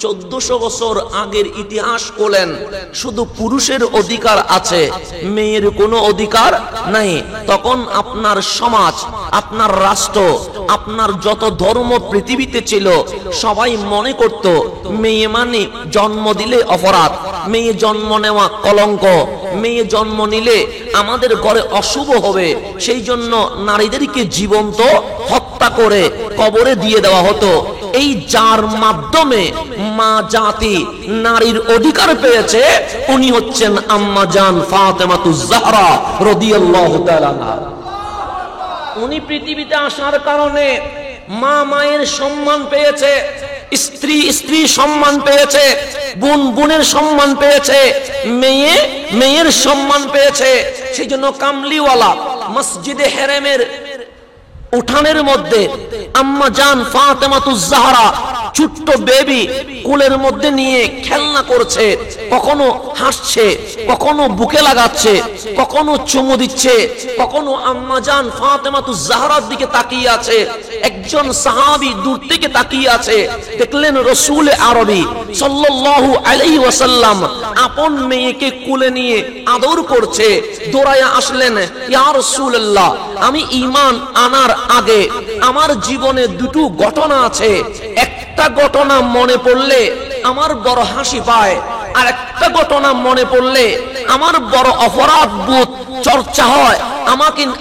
1400 বছর আগের ইতিহাস বলেন, শুধু পুরুষের অধিকার আছে, মেয়ের কোনো অধিকার নাই। তখন আপনার সমাজ, আপনার রাষ্ট্র, আপনার যত ধর্ম পৃথিবীতে ছিল, সবাই মনে করত মেয়ে মানে জন্ম দিলে অপরাধ, মেয়ে জন্ম নেওয়া কলঙ্ক, মেয়ে জন্ম নিলে আমাদের ঘরে অশুভ হবে। সেই জন্য নারীদেরকে জীবন্ত হত্যা করে কবরে দিয়ে দেওয়া হতো। এই যার মাধ্যমে মা জাতি নারীর অধিকার পেয়েছে, উনি হচ্ছেন আম্মা জান ফাতেমাতুজ জাহরা রাদিয়াল্লাহু তাআলা আনহা। উনি পৃথিবীতে আসার কারণে মা মায়ের সম্মান পেয়েছে, স্ত্রী স্ত্রী সম্মান পেয়েছে, বোন বোনের সম্মান পেয়েছে, মেয়ে মেয়ের সম্মান পেয়েছে। সেই জন্য কামলিওয়ালা মসজিদে হেরেমের উঠানের মধ্যে আম্মা জান ফাতেমাতুজ জাহরা ছোট্ট বেবি কোলের মধ্যে নিয়ে খেলনা করছে, কখনো হাসছে, কখনো বুকে লাগাচ্ছে, কখনো চুমু দিচ্ছে, কখনো আম্মা জান ফাতেমাতুজ জাহরার দিকে তাকিয়ে আছে। একজন সাহাবী দূর থেকে তাকিয়ে আছে, দেখলেন রাসূল আরবি সাল্লাল্লাহু আলাইহি ওয়াসাল্লাম আপন মেয়েকে কোলে নিয়ে আদর করছে। দৌড়ায়া আসলেন, ইয়া রাসূলুল্লাহ, আমি ঈমান আনার আগে আমার জীবনে দুটো ঘটনা আছে, একটা ঘটনা মনে পড়লে আমার বড় হাসি পায়, আর একটা ঘটনা মনে পড়লে আমার বড় অপরাধ বোধ চর্চা হয়,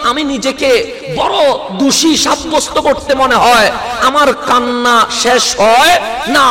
আমি নিজেকে বড় দোষী সাব্যস্ত করতে মনে হয়, আমার কান্না শেষ হয় না।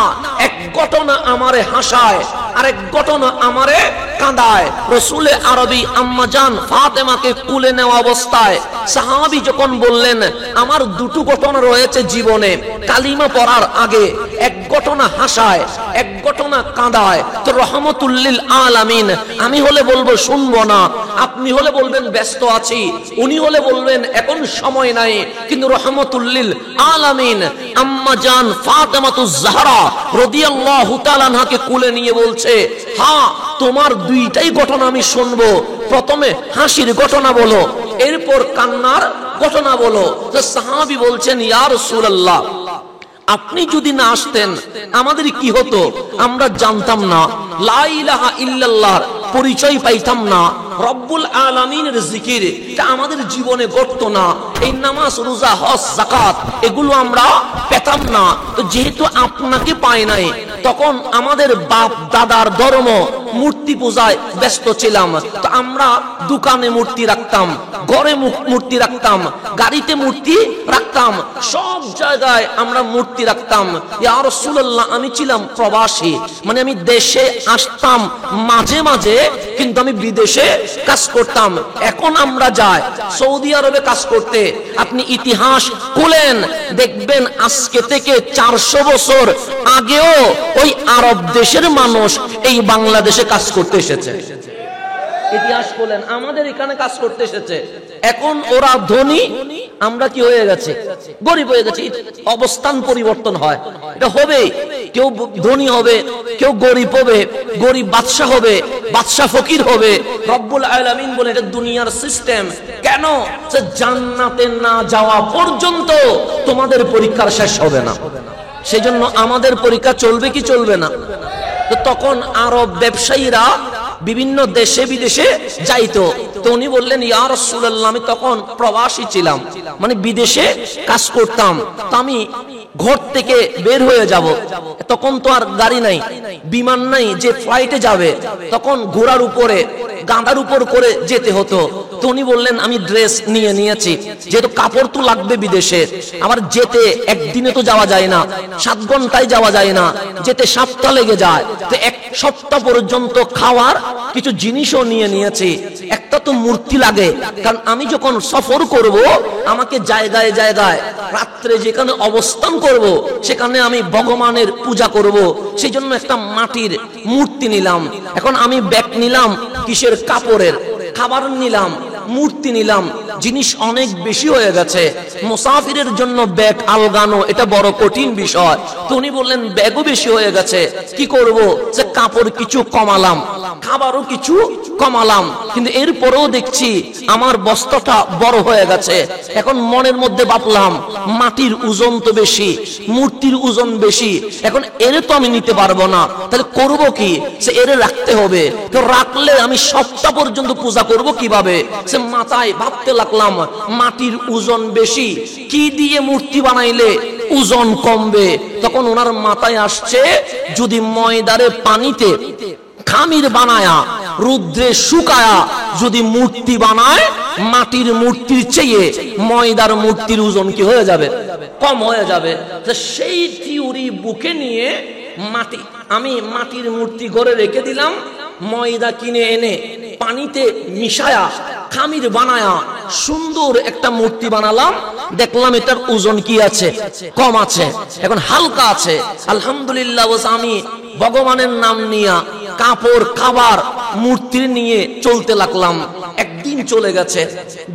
এক ঘটনা আমারে হাসায়, আরেক ঘটনা আমারে কাঁদায়। রাসূল আরবি আম্মা জান ফাতেমাকে কুলে নেওয়া অবস্থায় সাহাবী যখন বললেন, আমার দুটো ঘটনা রয়েছে জীবনে, কালিমা পড়ার আগে এক ঘটনা হাসায়, এক ঘটনা কাঁদায়, তো রহমতুল লিল আলামিন আমি হলে বলবো শুনবো না, আপনি হলে বলবেন ব্যস্ত আছি, উনি হলে বলবেন এখন সময় নাই। কিন্তু রহমতুল লিল আলামিন আম্মা জান ফাতেমাতুজ জাহরা রাদিয়াল্লাহু তাআলা আনহাকে কোলে নিয়ে বলছে, হ্যাঁ তোমার দুইটাই ঘটনা আমি শুনবো, প্রথমে হাসির ঘটনা বলো, এরপর কান্নার ঘটনা বলো। তো সাহাবী বলছেন, ইয়া রাসূলুল্লাহ, আপনি যদি না আসতেন আমাদের কি হতো আমরা জানতাম না, লা ইলাহা ইল্লাল্লাহর পরিচয় পাইতাম না, রব্বুল আলামিনের জিকির এটা আমাদের জীবনে ঘটতো না, এই নামাজ রোজা হজ যাকাত এগুলো আমরা পেতাম না। তো যেহেতু আপনাকে পাই নাই, তখন আমাদের বাপ দাদার ধর্ম মূর্তি পূজায় ব্যস্ত ছিলাম, তো আমরা দোকানে মূর্তি রাখতাম, ঘরে মূর্তি রাখতাম, গাড়িতে মূর্তি রাখতাম, সব জায়গায় আমরা মূর্তি রাখতাম। ইয়া রাসূলুল্লাহ, আমি ছিলাম প্রবাসী, মানে আমি দেশে আসতাম মাঝে মাঝে, কিন্তু আমি বিদেশে কাজ করতাম। এখন আমরা যাই সৌদি আরবে কাজ করতে, আপনি ইতিহাস খুলেন দেখবেন আজকে থেকে 400 বছর আগেও ওই আরব দেশের মানুষ এই বাংলাদেশে কাজ করতে এসেছে। ইতিহাস বলেন আমাদের এখানে কাজ করতে এসেছে। এখন ওরা ধনী, আমরা কি হয়ে গেছে গরিব হয়ে গেছি। অবস্থান পরিবর্তন হয়, এটা হবে, কেউ ধনী হবে, কেউ গরিব হবে, গরিব বাদশা হবে, বাদশা ফকির হবে। রব্বুল আলামিন বলে এটা দুনিয়ার সিস্টেম। কেন? যে জান্নাতে না যাওয়া পর্যন্ত তোমাদের পরীক্ষা শেষ হবে না। সেজন্য আমাদের পরীক্ষা চলবে কি চলবে না। তো তখন আরব ব্যবসায়ীরা বিভিন্ন দেশে বিদেশে যাইতো, তো উনি বললেন, ইয়া রাসূলুল্লাহ, আমি তখন প্রবাসী ছিলাম, মানে বিদেশে কাজ করতাম, তো আমি ঘর থেকে বের হয়ে যাব, তখন তো আর গাড়ি নাই, বিমান নাই যে ফ্লাইটে যাবে, তখন ঘোড়ার উপরে গাঁদার উপর করে যেতে হতো। তো উনি বললেন, আমি ড্রেস নিয়ে নিয়েছি, যেহেতু কাপড় তো লাগবে বিদেশে, আবার যেতে একদিনে তো যাওয়া যায় না, 7 ঘন্টায় যাওয়া যায় না, যেতে সপ্তাহ লেগে যায়, তো 1 সপ্তাহ পর্যন্ত খাওয়ার কিছু জিনিসও নিয়ে নিয়েছি। একটা তো মূর্তি লাগে, কারণ আমি যখন সফর করব আমাকে জায়গায় জায়গায় রাত্রে যেখানে অবস্থান করব সেখানে আমি ভগবানের পূজা করব, সেই জন্য একটা মাটির মূর্তি নিলাম। এখন আমি ব্যাগ নিলাম কিসের, কাপড়ের, খাবার নিলাম, মূর্তি নিলাম, জিনিস অনেক বেশি হয়ে গেছে। মুসাফিরের জন্য ব্যাগ আলগানো এটা বড় কঠিন বিষয়। তো উনি বললেন, ব্যাগও বেশি হয়ে গেছে, কি করব? যে কাপড় কিছু কমালাম, খাবারও কিছু কমালাম, কিন্তু এরপরেও দেখছি আমার বস্তাটা বড় হয়ে গেছে। এখন মনের মধ্যে ভাবলাম মাটির ওজন তো বেশি, মূর্তির ওজন বেশি, এখন এর তো আমি নিতে পারবো না, তাহলে করব কি? সে এর রাখতে হবে, তো রাখলে আমি সপ্তাহ পর্যন্ত পূজা করব কিভাবে? সে মাথায় ভাবতে লাগলাম মাটির ওজন বেশি, কি দিয়ে মূর্তি বানাইলে ওজন কমবে? তখন ওনার মাথায় আসছে যদি ময়দারে পানিতে খামির বানায়া রুদ্রে শুকায়া যদি মূর্তি বানায়, মাটির মূর্তির চেয়ে ময়দার মূর্তির ওজন কি হয়ে যাবে? কম হয়ে যাবে। সেই থিওরি বুকে নিয়ে আমি মাটির মূর্তি ঘরে রেখে দিলাম, ময়দা কিনে এনে পানিতে মিশায়া খামির বানায়া সুন্দর একটা মূর্তি বানালাম। দেখলাম এটার ওজন কি আছে? কম আছে, এখন হালকা আছে। আলহামদুলিল্লাহ, আমি ভগবানের নাম নিয়া কাপড় খাবার মূর্তি নিয়ে চলতে লাগলাম। একদিন চলে গেছে,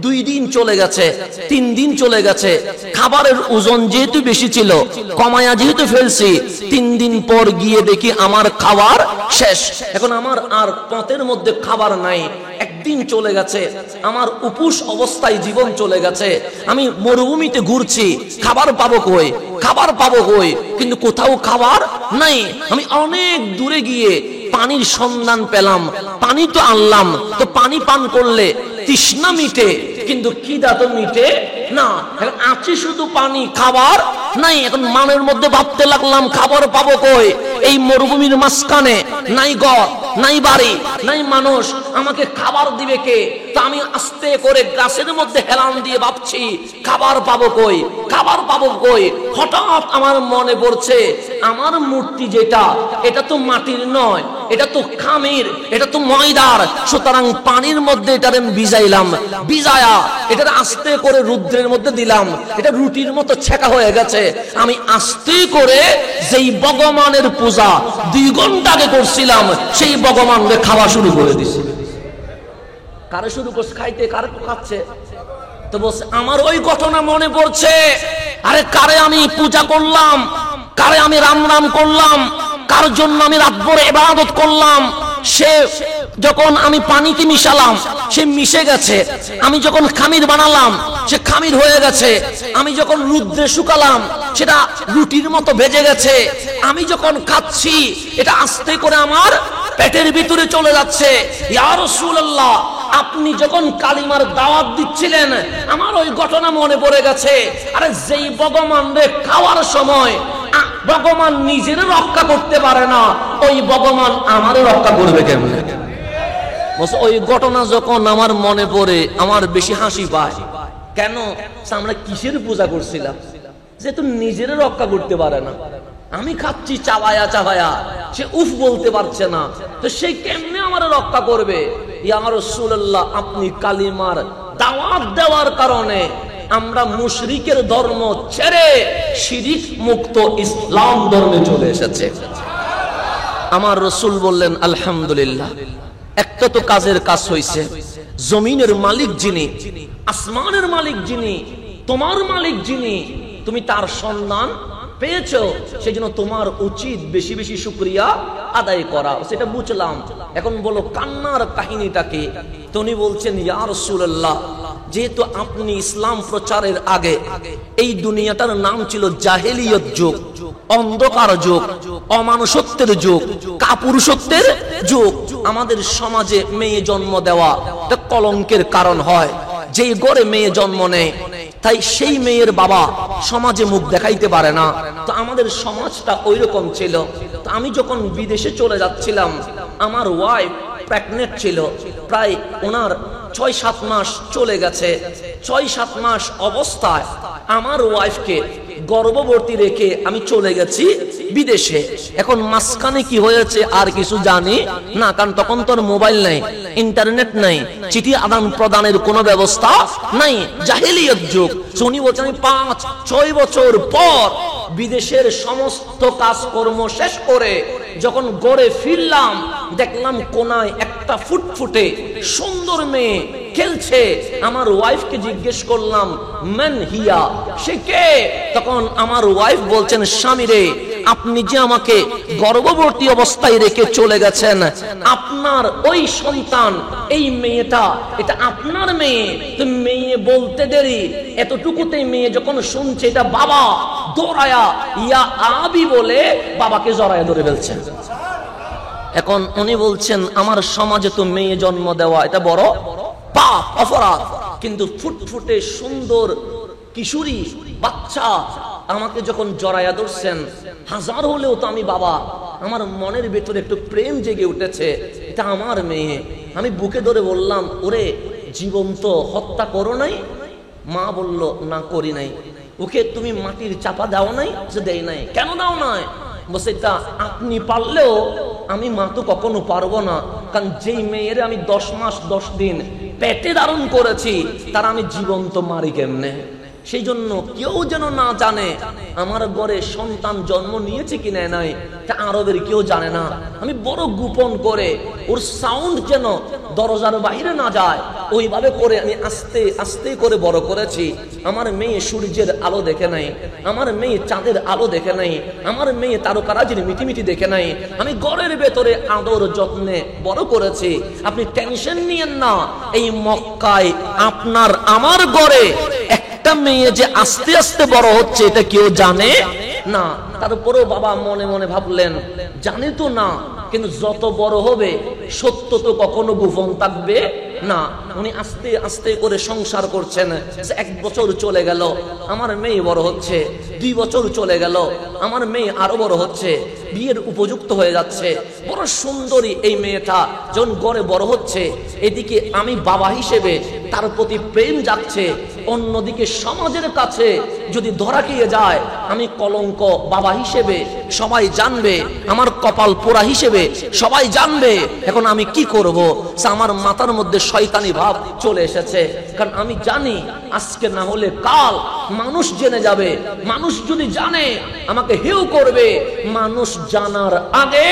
2 দিন চলে গেছে, 3 দিন চলে গেছে। খাবারের ওজন যেহেতু বেশি ছিল, কমায়া যেহেতু ফেলছি, 3 দিন পর গিয়ে দেখি আমার খাবার শেষ। এখন আমার আর পথের মধ্যে খাবার নাই। একদিন চলে গেছে, আমার উপোস অবস্থায় জীবন চলে গেছে। আমি মরুভূমিতে ঘুরছি, খাবার পাবো কই? খাবার পাবো কই? কিন্তু কোথাও খাবার নাই। আমি অনেক দূরে গিয়ে পানির সন্ধান পেলাম, পানি তো আনলাম, তো পানি পান করলে তৃষ্ণা মিটে, কিন্তু খিদা তো মিটে না। এখন আছে শুধু পানি, খাবার নাই। এখন মনের মধ্যে ভাবতে লাগলাম খাবার পাবো কই? এই মরুভূমির মাঝখানে নাই ঘর, নাই বাড়ি, নাই মানুষ, আমাকে খাবার দিবে কে? তা আমি আস্তে করে গাছের মধ্যে হেলান দিয়ে ভাবছি খাবার পাবো কই? খাবার পাবো কই? হঠাৎ আমার মনে পড়ছে আমার মূর্তি যেটা, এটা তো মাটির নয়, এটা তো খামির, এটা তো ময়দার। সুতরাং পানির মধ্যে এটা আমি ভিজাইলাম, ভিজায়া এটা আস্তে করে রুদ্রের মধ্যে দিলাম, এটা রুটির মতো ছেঁকা হয়ে গেছে। আমি আস্তে করে যেই ভগবানের পূজা 2 ঘন্টা আগে করছিলাম, সেই ভগবানকে খাওয়া শুরু করে দিছি। কারে শুরু করছে খাইতে? কারে খাচ্ছে? তো বলছে আমার ওই ঘটনা মনে পড়ছে। আরে কারে আমি পূজা করলাম, কারে আমি রাম রাম করলাম, কার জন্য আমি রাতভর ইবাদত করলাম, সে যখন আমি পানিতে মিশালাম সে মিশে গেছে, আমি যখন খামির বানালাম সে খামির হয়ে গেছে, আমি যখন রুদ্রে শুকালাম সেটা রুটির মতো ভেজে গেছে, আমি যখন খাচ্ছি এটা আস্তে করে আমার পেটের ভিতরে চলে যাচ্ছে। ইয়া রাসূলুল্লাহ, আপনি যখন কালিমার দাওয়াত দিচ্ছিলেন আমার ওই ঘটনা মনে পড়ে গেছে। আরে যেই ভগবানরে খাওয়ার সময় ভগবান নিজের রক্ষা করতে পারে না, ওই ভগবান আমারও রক্ষা করবে কেমনে? ওই ঘটনা যখন আমার মনে পড়ে আমার বেশি হাসি পায়। কেন? আমরা কিসের পূজা করছিলাম? যেহেতু নিজের রক্ষা করতে পারে না, আমি খাচ্ছি চাবায়া চাবায়া, সে উফ বলতে পারছে না, তো সে কেমনে আমার রক্ষা করবে? ইয়া রাসূলুল্লাহ, আপনি কালিমার দাওয়াত দেওয়ার কারণে আমরা মুশরিকের ধর্ম ছেড়ে শিরিক মুক্ত ইসলাম ধর্মে চলে এসেছে। আমার রাসূল বললেন আলহামদুলিল্লাহ, একটা তো কাজের কাজ হইছে। জমিনের মালিক যিনি, আসমানের মালিক যিনি, তোমার মালিক যিনি, তুমি তার সন্ধান পেয়েছো, সেজন্য তোমার উচিত বেশি বেশি শুকরিয়া আদায় করা। সেটা বুঝলাম। এখন বলো কান্নার কাহিনীটা কি? উনি বলছেন ইয়া রাসূলুল্লাহ, যেহেতু আপনি ইসলাম প্রচারের আগে এই দুনিয়াটার নাম ছিল জাহেলিয়ত যুগ, অন্ধকার যুগ, অমানুষত্বের যুগ, কাপুরুষত্বের যুগ। আমাদের সমাজে মেয়ে জন্ম দেওয়া একটা কলঙ্কের কারণ হয়। যেই ঘরে মেয়ে জন্ম নেয় তাই সেই মেয়ের বাবা সমাজে মুখ দেখাইতে পারে না। তো আমাদের সমাজটা ওইরকম ছিল। তো আমি যখন বিদেশে চলে যাচ্ছিলাম, আমার ওয়াইফ প্রেগনেন্ট ছিল, প্রায় ওনার 6-7 মাস চলে গেছে। 6-7 মাস অবস্থায় আমার ওয়াইফকে গর্ভবতী রেখে আমি চলে গেছি বিদেশে। এখন মাঝখানে কি হয়েছে আর কিছু জানি না, কারণ তখন তোর মোবাইল নাই, ইন্টারনেট নাই, চিঠি আদান প্রদানের কোনো ব্যবস্থা নাই, জাহেলিয়ত যুগ। উনি বলছেন আমি 5-6 বছর পর বিদেশের সমস্ত কাজকর্ম শেষ করে যখন গড়ে ফিরলাম, দেখলাম কোনায় একটা ফুটফুটে সুন্দর মেয়ে খেলছে। আমার ওয়াইফকে জিজ্ঞেস করলাম মান হিয়া, সে কে? তখন আমার ওয়াইফ বলছেন স্বামী রে, আপনি যে আমাকে গর্ভবতী অবস্থায় রেখে চলে গেছেন, আপনার ওই সন্তান, এই মেয়েটা, এটা আপনার মেয়ে। তো মেয়ে বলতে দেরি, এতটুকুতেই মেয়ে যখন শুনছে এটা বাবা, দৌড়ায়া ইয়া আবি বলে বাবাকে জড়ায় ধরে ফেলছেন। এখন উনি বলছেন আমার সমাজে তো মেয়ে জন্ম দেওয়া এটা বড় পাপ, অপরাধ, কিন্তু ফুটফুটে সুন্দর কিশোরী বাচ্চা আমাকে যখন জড়ায়া ধরছেন, হাজার হলেও তো আমি বাবা, আমার মনের ভেতরে একটু প্রেম জেগে উঠেছে, এটা আমার মেয়ে। আমি বুকে ধরে বললাম, ওরে জীবন্ত হত্যা করো নাই? মা বলল, না করি নাই। ওকে তুমি মাটির চাপা দাও নাই? যে দেই নাই। কেন দাও নাই? বলছে, এটা আপনি পারলেও আমি মা তো কখনো পারবো না, কারণ যেই মেয়ের আমি 10 মাস 10 দিন পেটে ধারণ করেছি তার আমি জীবন্ত মারি কেমনে? সেই জন্য কেউ যেন না জানে আমার ঘরে সন্তান জন্ম নিয়েছে কি নেয় নাই, তা আরবের কেউ জানে না। আমি বড় গোপন করে ওর সাউন্ড যেন দরজার বাইরে না যায়, ওইভাবে করে আমি আস্তে আস্তে করে বড় করেছি। আমার মেয়ে সূর্যের আলো দেখে নাই, আমার মেয়ে চাঁদের আলো দেখে নাই, আমার মেয়ে তারকারাজির মিটিমিটি দেখে নাই। আমি ঘরের ভেতরে আদর যত্নে বড় করেছি। আপনি টেনশন নিয়েন না, এই মক্কায় আপনার আমার ঘরে একটা মেয়ে যে আস্তে আস্তে বড় হচ্ছে এটা কেউ জানে না। তারপরেও বাবা মনে মনে ভাবলেন, জানে তো না, কিন্তু যত বড় হবে সত্য তো কখনো গোপন থাকবে না। উনি আস্তে আস্তে করে সংসার করছেন। 1 বছর চলে গেল, আমার মেয়ে বড় হচ্ছে। 2 বছর চলে গেল, আমার মেয়ে আরো বড় হচ্ছে, বিয়ের উপযুক্ত হয়ে যাচ্ছে। বড় সুন্দরী এই মেয়েটা যখন গড়ে বড় হচ্ছে, এদিকে আমি বাবা হিসেবে তার প্রতি প্রেম যাচ্ছে, অন্যদিকে সমাজের কাছে যদি ধরা খেয়ে যায় আমি কলঙ্ক বাবা হিসেবে সবাই জানবে, আমার কপাল পোড়া হিসেবে সবাই জানবে। এখন আমি কি করব? আমার মাথার মধ্যে শয়তানি ভাব চলে এসেছে, কারণ আমি জানি আজকে না হলে কাল মানুষ জেনে যাবে। মানুষ যদি জানে আমাকে হেউ করবে। মানুষ জানার আগে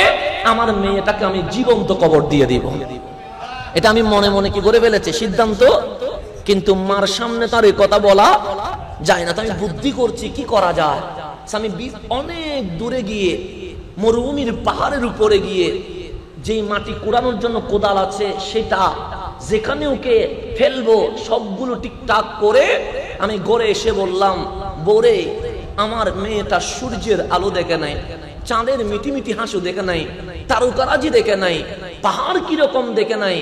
আমার মেয়েটাকে আমি জীবন্ত কবর দিয়ে দিব। এটা আমি মনে মনে কি করে ফেলেছি সিদ্ধান্ত, কিন্তু মার সামনে তার এই কথা বলা যায় না। তো আমি বুদ্ধি করছি কি করা যায়। আমি অনেক দূরে গিয়ে মরুভূমির পাহাড়ের উপরে গিয়ে যেই মাটি কুড়ানোর জন্য কোদাল আছে সেটা যেখানে ওকে ফেলবো সবগুলো ঠিকঠাক করে আমি গড়ে এসে বললাম, বৌরে আমার মেয়েটা সূর্যের আলো দেখে নাই, চাঁদের মিটিমিটি হাসু দেখে নাই, তারকারাজি দেখে নাই, পাহাড় কিরকম দেখে নাই,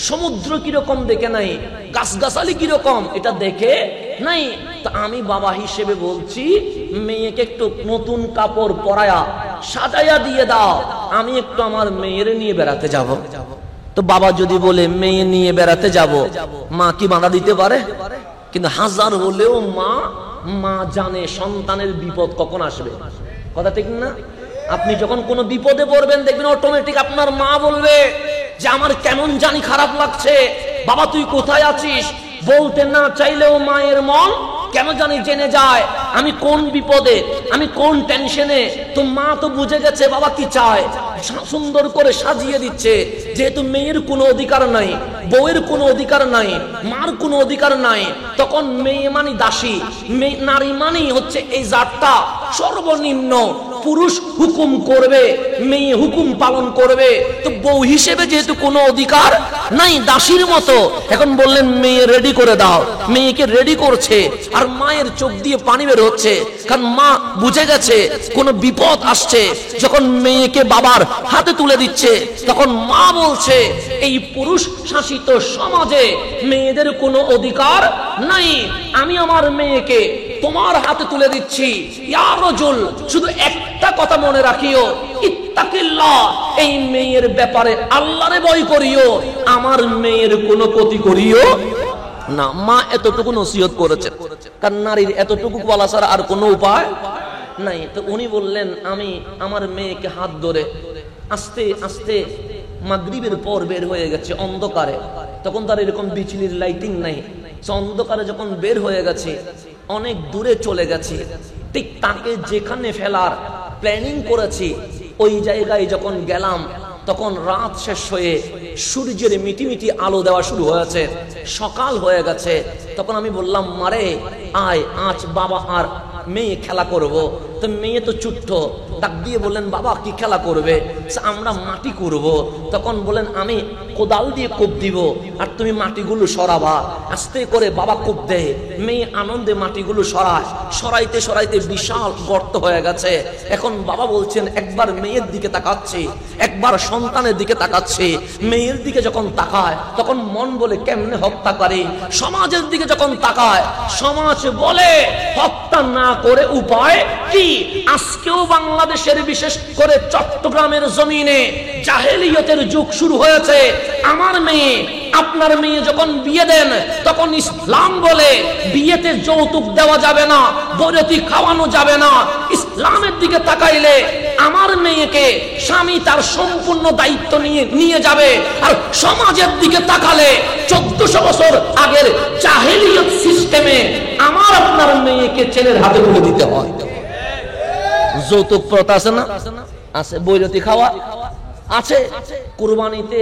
সমুদ্র কিরকম দেখে নাই, গাছগাছালি কিরকম এটা দেখে নাই। তা আমি বাবা হিসেবে বলছি, মেয়েকে একটু নতুন কাপড় পরায়া সাজাইয়া দিয়ে দাও, আমি একটু আমার মেয়ের নিয়ে বেড়াতে যাব। তো বাবা যদি বলে মেয়ে নিয়ে বেড়াতে যাব, মা কি বাধা দিতে পারে? কিন্তু হাজার হলেও মা জানে সন্তানের বিপদ কখন আসবে। কথা ঠিক না? আপনি যখন কোনো বিপদে পড়বেন দেখবেন অটোমেটিক আপনার মা বলবে যে আমার কেমন জানি খারাপ লাগছে, বাবা তুই কোথায় আছিস? বলতে না চাইলেও মায়ের মন কেন জানি জেনে যায় আমি কোন বিপদে, আমি কোন টেনশনে। তো মা তো বুঝে গেছে বাবা কি চায়, সুন্দর করে সাজিয়ে দিচ্ছে। যেহেতু মেয়ের কোনো অধিকার নাই, বউয়ের কোনো অধিকার নাই, মার কোনো অধিকার নাই, তখন মেয়ে মানি দাসী, নারী মানি হচ্ছে এই জাতটা সর্বনিম্ন। পুরুষ হুকুম করবে, মেয়ে হুকুম পালন করবে। তো বউ হিসেবে যেহেতু কোনো অধিকার নাই, দাসীর মতো। এখন বললেন মেয়ে রেডি করে দাও, মেয়েকে রেডি করছে, আর মায়ের চোখ দিয়ে পানি বের হচ্ছে, কারণ মা বুঝে গেছে কোনো বিপদ আসছে। যখন মেয়েকে বাবার হাতে তুলে দিচ্ছে তখন মা বলছে এই পুরুষ শাসিত সমাজে মেয়েদের কোনো অধিকার নাই, আমি আমার মেয়েকে তোমার হাতে তুলে দিচ্ছি। ইয়া রাজুল, শুধু একটা কথা মনে রাখিও, ইত্তাকিল্লাহ, এই মেয়ের ব্যাপারে আল্লাহরে ভয় করিও, আমার মেয়ের কোনো ক্ষতি করিও না। মা এতটুকু নসিহত করেছে, কারণ নারীর এতটুকু বলা ছাড়া আর কোনো উপায় নাই। তো উনি বললেন আমি আমার মেয়েকে হাত ধরে আস্তে আস্তে মাগরিবের পর বের হয়ে গেছে অন্ধকারে, তখন তার এরকম বিজলির লাইটিং নাই, অন্ধকারে যখন বের হয়ে গেছে অনেক দূরে চলে গেছে, ঠিক তাকে যেখানে ফেলার প্ল্যানিং করেছি ওই জায়গায় যখন গেলাম তখন রাত শেষ হয়ে সূর্যের মিটিমিটি আলো দেওয়া শুরু হয়েছে, সকাল হয়ে গেছে। তখন আমি বললাম মারে আয়, আজ বাবা আর মেয়ে খেলা করব। তো মেয়ে তো ছোট্ট, ডাক দিয়ে বললেন, বাবা কি খেলা করবে? আমরা মাটি করব। তখন বলেন, আমি কোদাল দিয়ে কোপ দিব আর তুমি মাটিগুলো সরাবা। আস্তে করে বাবা কোপ দেয়, মেয়ে আনন্দে মাটিগুলো সরাইতে সরাইতে বিশাল গর্ত হয়ে গেছে। এখন বাবা বলছেন, একবার মেয়ের দিকে তাকাচ্ছি, একবার সন্তানের দিকে তাকাচ্ছি। মেয়ের দিকে যখন তাকায় তখন মন বলে কেমনে হত্যা করে। সমাজের দিকে যখন তাকায় সমাজ বলে হত্যা না করে উপায় কি? আজকেও বাংলাদেশের বিশেষ করে চট্টগ্রামের জমিনে জাহেলিয়তের যুগ শুরু হয়েছে। আমার মেয়ে, আপনার মেয়ে যখন বিয়ে দেন তখন ইসলাম বলে বিয়েতে যৌতুক দেওয়া যাবে না, বরযাত্রী খাওয়ানো যাবে না। ইসলামের দিকে তাকাইলে আমার মেয়েকে স্বামী তার সম্পূর্ণ দায়িত্ব নিয়ে যাবে। আর সমাজের দিকে তাকালে 1400 বছর আগের জাহেলিয়ত সিস্টেমে আমার আপনার মেয়েকে ছেলের হাতে তুলে দিতে হয়। যৌতুক প্রথা আছে না? আছে। বরযাত্রী খাওয়া আছে। কুরবানিতে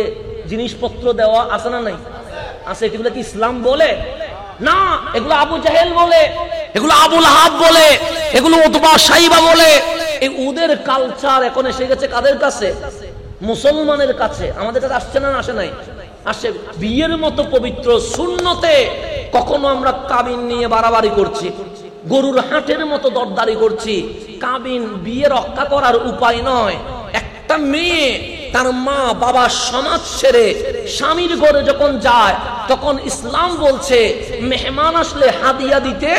জিনিসপত্র দেওয়া আছে না? নাই। আছে। এগুলো কি ইসলাম বলে? না, এগুলো আবু জাহেল বলে, এগুলো আবু লাহাব বলে, এগুলো উতবা সাইবা বলে। এই ওদের কালচার এখন এসে গেছে কাদের কাছে? মুসলমানের কাছে। আমাদের কাছে আসছে না? আসে নাই? আসে। বিয়ের মতো পবিত্র সুন্নতে কখনো আমরা কাবিন নিয়ে বাড়াবাড়ি করছি, গরুর হাটের মতো দরদারি করছি। কাবিন বিয়ে রক্ষা করার উপায় নয়। একটা মেয়ে তার মা বাবা সমাজ ছেড়ে স্বামীর ঘরে যখন যায় তখন ইসলাম বলছে মেহমান আসলে হাদিয়া দিতে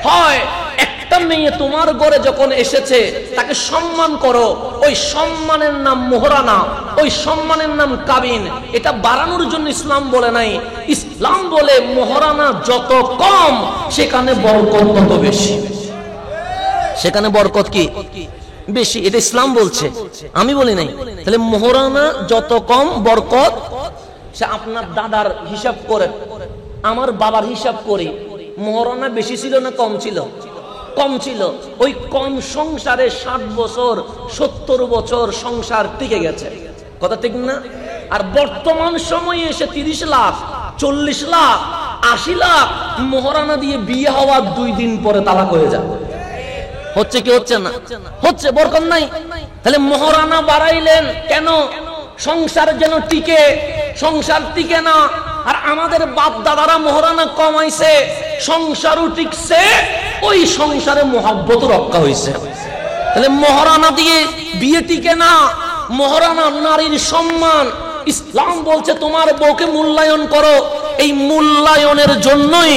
হয়। একটা মেয়ে তোমার ঘরে যখন এসেছে তাকে সম্মান করো। ওই সম্মানের নাম মোহরানা, ওই সম্মানের নাম কাবিন। এটা বাড়ানোর জন্য ইসলাম বলে নাই। ইসলাম বলে মোহরানা যত কম সেখানে বরকত তত বেশি। সেখানে বরকত কি বেশি, এটা ইসলাম বলছে, আমি বলি নাই। তাহলে মোহরানা যত কম বরকত। সে আপনার দাদার হিসাব করে, আমার বাবার হিসাব করি, মোহরানা বেশি ছিল না কম ছিল? কম ছিল। ওই কম সংসারে 60 বছর 70 বছর সংসার টিকে গেছে। কথা ঠিক না? আর বর্তমান সময়ে এসে 30 লাখ 40 লাখ 80 লাখ মোহরানা দিয়ে বিয়ে হওয়ার 2 দিন পরে তালাক হয়ে যাবে। হচ্ছে কি হচ্ছে না? হচ্ছে। বরকত নাই। তাহলে মোহরানা বাড়াইলেন কেন? সংসার যেন টিকে। সংসার টিকে না। আর আমাদের বাপ দাদারা মোহরানা কমাইছে, সংসারও টিকছে, ওই সংসারে মহব্বত রক্ষা হয়েছে। তাহলে মোহরানা দিয়ে বিয়ে টিকে না। মোহরানা নারীর সম্মান। ইসলাম বলছে তোমার বউকে মূল্যায়ন করো। এই মূল্যায়নের জন্যই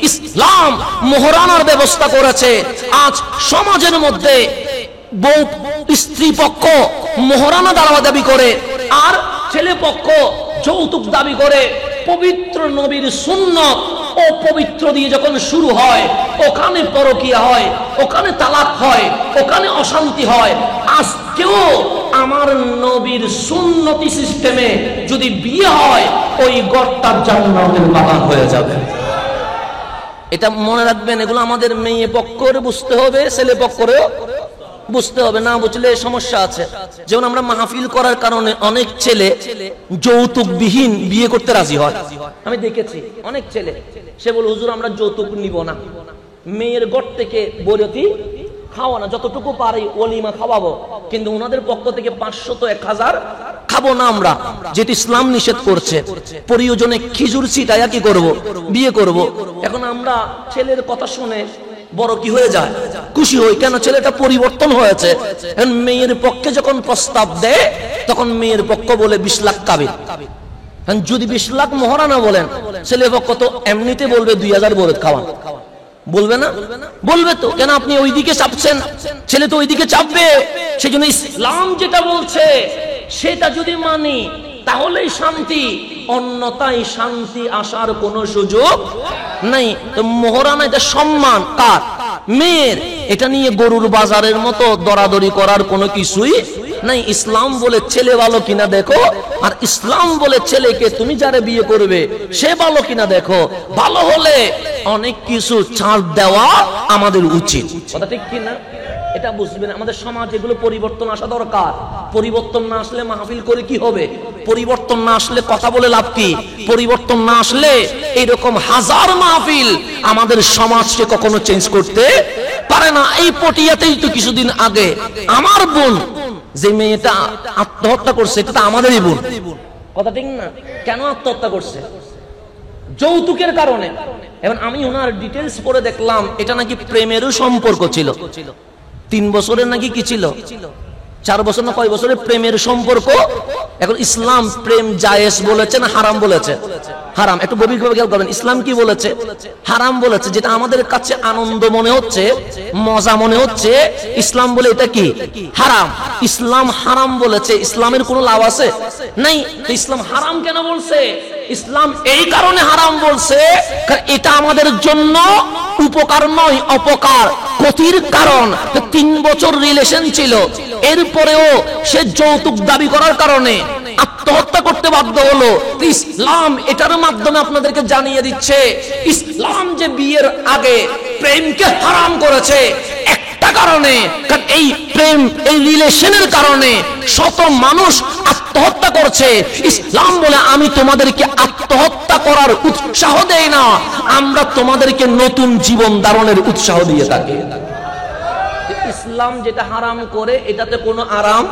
ইসলাম মোহরানার ব্যবস্থা করেছে। আজ সমাজের মধ্যে বউ স্ত্রী পক্ষ মোহরানা দাবি করে আর ছেলে পক্ষ যৌতুক দাবি করে। পবিত্র নবীর সুন্নত ও পবিত্র দিয়ে যখন শুরু হয় ওখানে পরকিয়া হয়, ওখানে তালাক হয়, ওখানে অশান্তি হয়। আজকেও আমার নবীর সুন্নতি সিস্টেমে যদি বিয়ে হয় ওই ঘরটা জান্নাতের বাগান হয়ে যাবে। এটা মনে রাখবেন। এগুলো আমাদের মেয়ে পক্ষের বুঝতে হবে, ছেলে পক্ষেরও বুঝতে হবে। না বুঝলে সমস্যা আছে। যেমন আমরা মাহফিল করার কারণে অনেক ছেলে যৌতুকবিহীন বিয়ে করতে রাজি হয়। আমি দেখেছি অনেক ছেলে, সে বলে হুজুর আমরা যৌতুক নিব না, মেয়ের ঘর থেকে বরযাত্রী খাওয়ানো যতটুকু পারি ওলিমা খাওয়াবো, কিন্তু ওনাদের পক্ষ থেকে 500 তো 1000 খাবো না আমরা, যেটি ইসলাম নিষেধ করছে। প্রয়োজনে খিজুর ছিটায়া কি করব? বিয়ে করব। এখন আমরা ছেলের কথা শুনে বড় কি হয়ে যায়, খুশি হই, কেন ছেলেটা পরিবর্তন হয়েছে। এখন মেয়ের পক্ষে যখন প্রস্তাব দেয় তখন মেয়ের পক্ষ বলে 20 লাখ কাবিন। যদি 20 লাখ মোহরানা বলেন, ছেলে পক্ষ তো এমনিতে বলবে 2000 বরত খাওয়ান। বলবে না? বলবে তো। কেন আপনি ওইদিকে চাপছেন? ছেলে তো ওইদিকে চাপবে। সেই জন্য ইসলাম যেটা বলছে সেটা যদি মানি তাহলেই শান্তি, অন্যথায় শান্তি আসার কোনো সুযোগ নাই। তো মোহরানা এটা সম্মান কার? মেয়ের। এটা নিয়ে গরুর বাজারের মতো দরাদরি করার কোনো কিছুই নাই। ইসলাম বলে ছেলে ভালো কিনা দেখো, আর ইসলাম বলে ছেলেকে তুমি যারে বিয়ে করবে সে ভালো কিনা দেখো। ভালো হলে অনেক কিছু ছাড় দেওয়া আমাদের উচিত। কথা ঠিক কিনা? এটা বুঝবেন। আমাদের সমাজ এগুলো পরিবর্তন আসা দরকার। পরিবর্তন না আসলে মাহফিল করে কি হবে? পরিবর্তন না আসলে কথা বলে লাভ কি? পরিবর্তন না আসলে এইরকম হাজার মাহফিল আমাদের সমাজকে কখনো চেঞ্জ করতে পারে না। এই পটিয়াতেই তো কিছুদিন আগে আমার বোন যে মেয়েটা আত্মহত্যা করছে, এটা তো আমাদেরই বোন, কথা ঠিক না? কেন আত্মহত্যা করছে? যৌতুকের কারণে। এবং আমি ওনার ডিটেলস পড়ে দেখলাম এটা নাকি প্রেমেরও সম্পর্ক ছিল, 3 বছরের নাকি কি ছিল, 4 বছর না কয় বছরের প্রেমের সম্পর্ক। এখন ইসলাম প্রেম জায়েজ বলেছে না হারাম বলেছে? হারাম। একটু গভীরভাবে খেয়াল করবেন, ইসলাম কি বলেছে? হারাম বলেছে। যেটা আমাদের কাছে আনন্দ মনে হচ্ছে, মজা মনে হচ্ছে, ইসলাম বলে এটা কি হারাম। ইসলাম হারাম বলেছে, ইসলামের কোনো লাভ আছে? নাই। তো ইসলাম হারাম কেন বলছে? ইসলাম এই কারণে হারাম বলছে কারণ এটা আমাদের জন্য উপকার নয়, অপকার, ক্ষতির কারণ। 3 বছর রিলেশন ছিল, এরপরেও সে যৌতুক দাবি করার কারণে আত্মহত্যা করতে বাধ্য হলো। ইসলাম এটার মাধ্যমে আপনাদেরকে জানিয়ে দিচ্ছে, ইসলাম যে বিয়ের আগে প্রেমকে হারাম করেছে একটা কারণে, কারণ এই প্রেম, এই রিলেশনের কারণে শত মানুষ আত্মহত্যা করছে। ইসলাম বলে আমি তোমাদেরকে আত্মহত্যা করার উৎসাহ দেই না, আমরা তোমাদেরকে নতুন জীবন ধারণের উৎসাহ দিয়ে থাকি। ইসলাম যেটা হারাম করে এটাতে কোনো আরাম,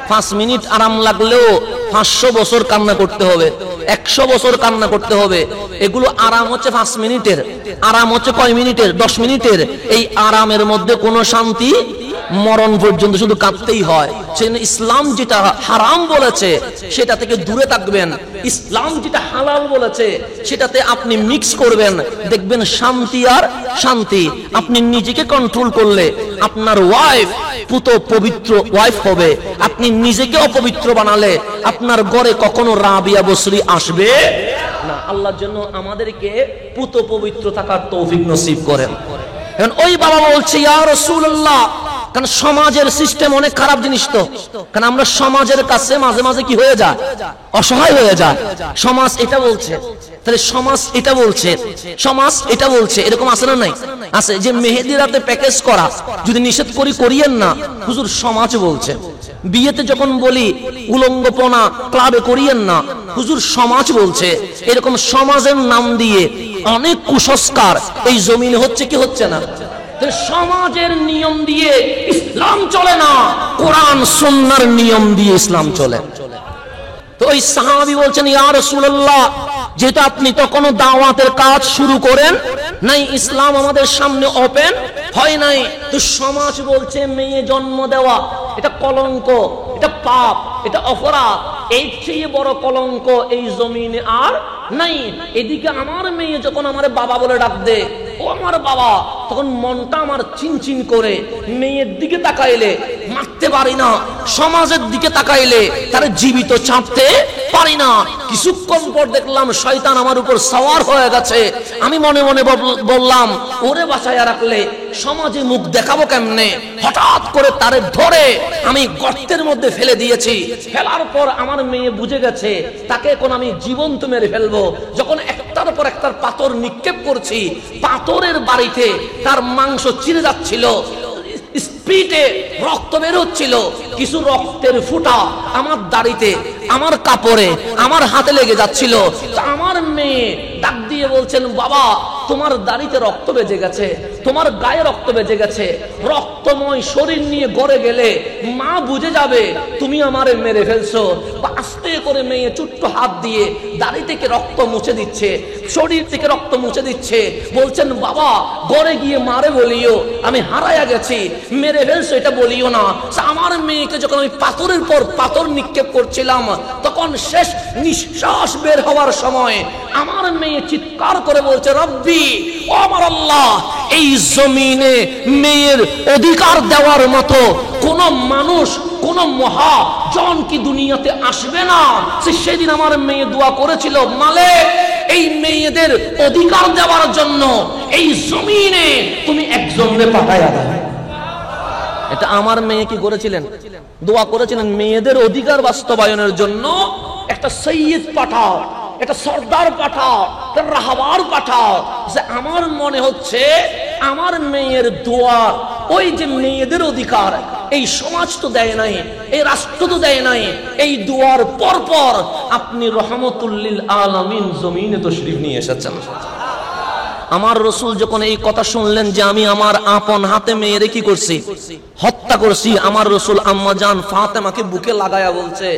5 মিনিট আরাম লাগলেও 500 বছর কান্না করতে হবে, 100 বছর কান্না করতে হবে। এগুলো আরাম হচ্ছে 5 মিনিটের, আরাম হচ্ছে কয় মিনিটের, 10 মিনিটের। এই আরামের মধ্যে কোনো শান্তি, মরণ পর্যন্ত শুধু কাঁদতেই হয়। সেজন্য ইসলাম যেটা হারাম বলেছে সেটা থেকে দূরে থাকবেন। ইসলাম যেটা হালাল বলেছে সেটাতে আপনি মিক্স করবেন, দেখবেন শান্তি আর শান্তি। আপনি নিজেকে কন্ট্রোল করলে আপনার ওয়াইফ পুত পবিত্র ওয়াইফ হবে। আপনি নিজেকে অপবিত্র বানালে আপনার ঘরে কখনো রাবিয়া বসরি আসবে না। আল্লাহর জন্য আমাদেরকে পুত পবিত্র থাকার তৌফিক নসিব করেন। এখন ওই বাবা বলছে, ইয়া রাসূলুল্লাহ, কারণ সমাজের সিস্টেম অনেক খারাপ জিনিস তো, কারণ আমরা সমাজের কাছে মাঝে মাঝে কি হয়ে যায়, অসহায় হয়ে যায়। সমাজ এটা বলছে, তাহলে সমাজ এটা বলছে, সমাজ এটা বলছে, এরকম আছে না নাই? আছে। যে মেহেদি রাতে প্যাকেজ করা যদি নিষেধ করিয়েন না, হুজুর সমাজ বলছে। বিয়েতে যখন বলি উলঙ্গপনা ক্লাবে করিয়েন না, হুজুর সমাজ বলছে। এরকম সমাজের নাম দিয়ে অনেক কুসংস্কার এই জমিনে হচ্ছে কি হচ্ছে না? সমাজের নিয়ম দিয়ে ইসলাম চলে না, কোরআন সুন্নাহর নিয়ম দিয়ে ইসলাম চলে। তো ওই সাহাবী বলছেন, ইয়া রাসূলুল্লাহ, যেটা আপনি তখনও দাওয়াতের কাজ শুরু করেন নাই, ইসলাম আমাদের সামনে ওপেন হয় নাই। তো সমাজ বলছে মেয়ে জন্ম দেওয়া এটা কলঙ্ক, এটা পাপ, এটা অপরাধ, এই চেয়ে বড় কলঙ্ক এই জমিনে আর নাই। এদিকে আমার মেয়ে যখন আমার বাবা বলে ডাক দে, ও আমার বাবা, তখন মনটা আমার চিনচিন করে। মেয়ের দিকে তাকাইলে মারতে পারি না, সমাজের দিকে তাকাইলে তার জীবিত চাপতে পারি না। কিছুক্ষণ পর দেখলাম শয়তান আমার উপর সওয়ার হয়ে গেছে। আমি মনে মনে বললাম, ওরে বাঁচাইয়া রাখলে সমাজে মুখ দেখাবো কেমনে? হঠাৎ করে তারে ধরে আমি গর্তের মধ্যে ফেলে দিয়েছি। ফেলার পর আমার মেয়ে বুঝে গেছে তাকে এখন আমি জীবন্ত মেরে ফেলবো। যখন একটার পর একটার পাথর নিক্ষেপ করছি, পাথরের বাড়িতে তার মাংস চিরে যাচ্ছিল, স্পিডে রক্ত বের হচ্ছিল। কিছু রক্তের ফুটা আমার দাড়িতে, আমার কাপড়ে, আমার হাতে লেগে যাচ্ছিল। আমার মেয়ে ডাক দিয়ে বলছেন, বাবা, তোমার দাড়িতে রক্ত বেজে গেছে, তোমার গায়ে রক্ত বেজে গেছে, রক্তময় শরীর নিয়ে গড়ে গেলে মা বুঝে যাবে তুমি আমারে মেরে ফেলছো। আস্তে করে মেয়ে ছোট্ট হাত দিয়ে দাড়ি থেকে রক্ত মুছে দিচ্ছে, শরীর থেকে রক্ত মুছে দিচ্ছে। বলছেন, বাবা, গড়ে গিয়ে মারে বলিও আমি হারায়া গেছি, মেরে ফেলছো এটা বলিও না। আমার মেয়েকে যখন আমি পাথরের পর পাথর নিক্ষেপ করছিলাম, তখন শেষ নিঃশ্বাস বের হওয়ার সময় আমার মেয়ে চিৎকার করে বলছে, রব্বি, ও আমার আল্লাহ, এই জমিনে মেয়ের অধিকার দেওয়ার মতো কোন মানুষ, কোন মহাজন কি দুনিয়াতে আসবে না? সেদিন আমার মেয়ে দোয়া করেছিল, মালিক, এই মেয়েদের অধিকার দেওয়ার জন্য এই জমিনে তুমি একজনকে পাঠাইয়া দাও। এটা আমার মেয়ে কি করেছিলেন? দোয়া করেছিলেন, মেয়েদের অধিকার বাস্তবায়নের জন্য একটা সৈয়দ পাঠাও, একটা সর্দার পাঠাও, একটা রাহবার পাঠাও। যে আমার মনে হচ্ছে আমার মেয়ের দোয়া, ওই যে মেয়েদের অধিকার, এই সমাজ তো দেয় নাই, এই রাষ্ট্র তো দেয় নাই, এই দোয়ার পর পর আপনি রহমতুল লিল আলামিন জমিনে তশরিফ নিয়ে এসেছেন। আমার রসুল যখন এই কথা শুনলেন যে আমি আমার আপন হাতে মেয়েরে কি করছি, হত্যা করছি, আমার রসুল আম্মা জান ফাতেমাকে বুকে লাগায়া বলছে,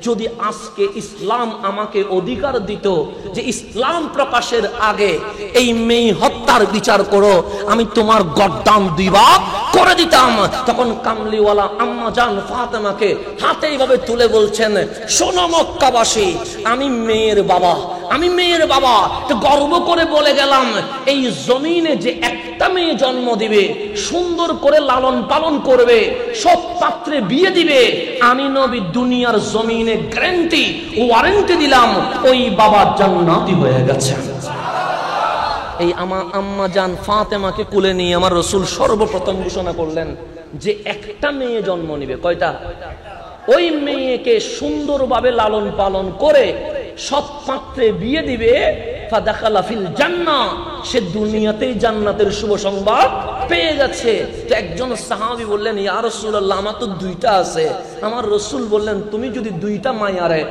যদি আজকে ইসলাম আমাকে অধিকার দিত যে ইসলাম প্রকাশের আগে এই মেয়ে হত্যার বিচার করো, আমি তোমার গর্দান 2 ভাগ করে দিতাম। তখন কামলিওয়ালা আম্মা জান ফাতেমাকে হাতে এইভাবে তুলে বলছেন, শোনো মক্কাবাসী, আমি মেয়ের বাবা, তো গর্ব করে বলে গেলাম, এই জমিনে যে একটা মেয়ে জন্ম দিবে, সুন্দর করে লালন পালন করবে, সব পাত্রে বিয়ে দিবে, আমি নবী দুনিয়ার জমিনে ওয়ারেন্টি দিলাম, ওই বাবা জান্নাতি হয়ে গেছে। এই আম্মা জান ফাতেমাকে কুলে নিয়ে আমার রসুল সর্বপ্রথম ঘোষণা করলেন যে একটা মেয়ে জন্ম নিবে। কয়টা? ওই মেয়েকে সুন্দরভাবে লালন পালন করে সৎ পাত্রে বিয়ে দিবে, ফাদাখালা ফিল জান্নাহ, সে দুনিয়াতেই জান্নাতের শুভ সংবাদ পেয়ে গেছে। তো একজন সাহাবী বললেন, ইয়া রাসূলুল্লাহ, আমার তো 2টা আছে। আমার রসুল বললেন, তুমি যদি 2টা মায়ারে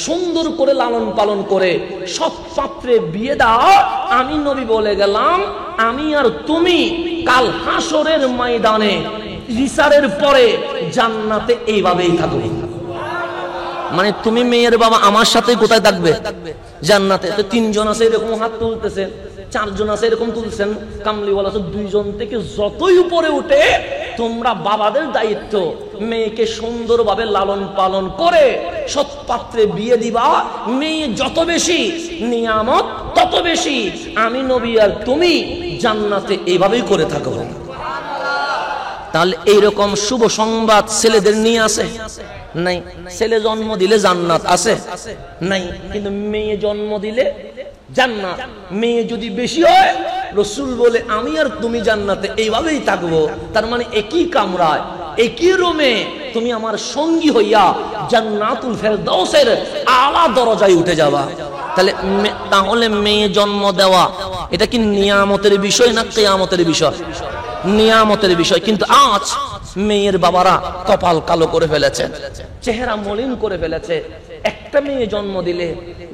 সুন্দর করে লালন পালন করে সৎ পাত্রে বিয়ে দাও, আমি নবী বলে গেলাম, আমি আর তুমি কাল হাসরের ময়দানে বিচারের পরে জান্নাতে এইভাবেই থাকবে। মানে তুমি মেয়ের বাবা আমার সাথে কোথায় থাকবে? জান্নাতে। তো 3 জন আছে এরকম হাত তুলতেছে, 4 জন আছে এরকম তুলছেন, কামলিওয়ালা 2 জন থেকে যতই উপরে উঠে, তোমরা বাবাদের দায়িত্ব মেয়েকে সুন্দরভাবে লালন পালন করে সৎ পাত্রে বিয়ে দিবা। মেয়ে যত বেশি নিয়ামত তত বেশি, আমি নবী আর তুমি জান্নাতে এইভাবেই করে থাকো। তাহলে এইরকম শুভ সংবাদ ছেলেদের নিয়ে আসে নাই? ছেলে জন্ম দিলে জান্নাত আছে নাই? কিন্তু মেয়ে জন্ম দিলে জান্নাত। মেয়ে যদি বেশি হয়, রসুল বলে আমি আর তুমি জান্নাতে এইভাবেই থাকবো। তার মানে একই কামরায় একই রুমে তুমি আমার সঙ্গী হইয়া জান্নাতুল ফেরদাউসের আলা দরজায় উঠে যাবা। তাহলে মেয়ে জন্ম দেওয়া এটা কি নিয়ামতের বিষয় না কিয়ামতের বিষয়? নিয়ামতের বিষয়। কিন্তু আজ মেয়ের বাবারা কপাল কালো করে ফেলেছে, চেহারা মলিন করে ফেলেছে। একটা মেয়ে জন্ম দিলে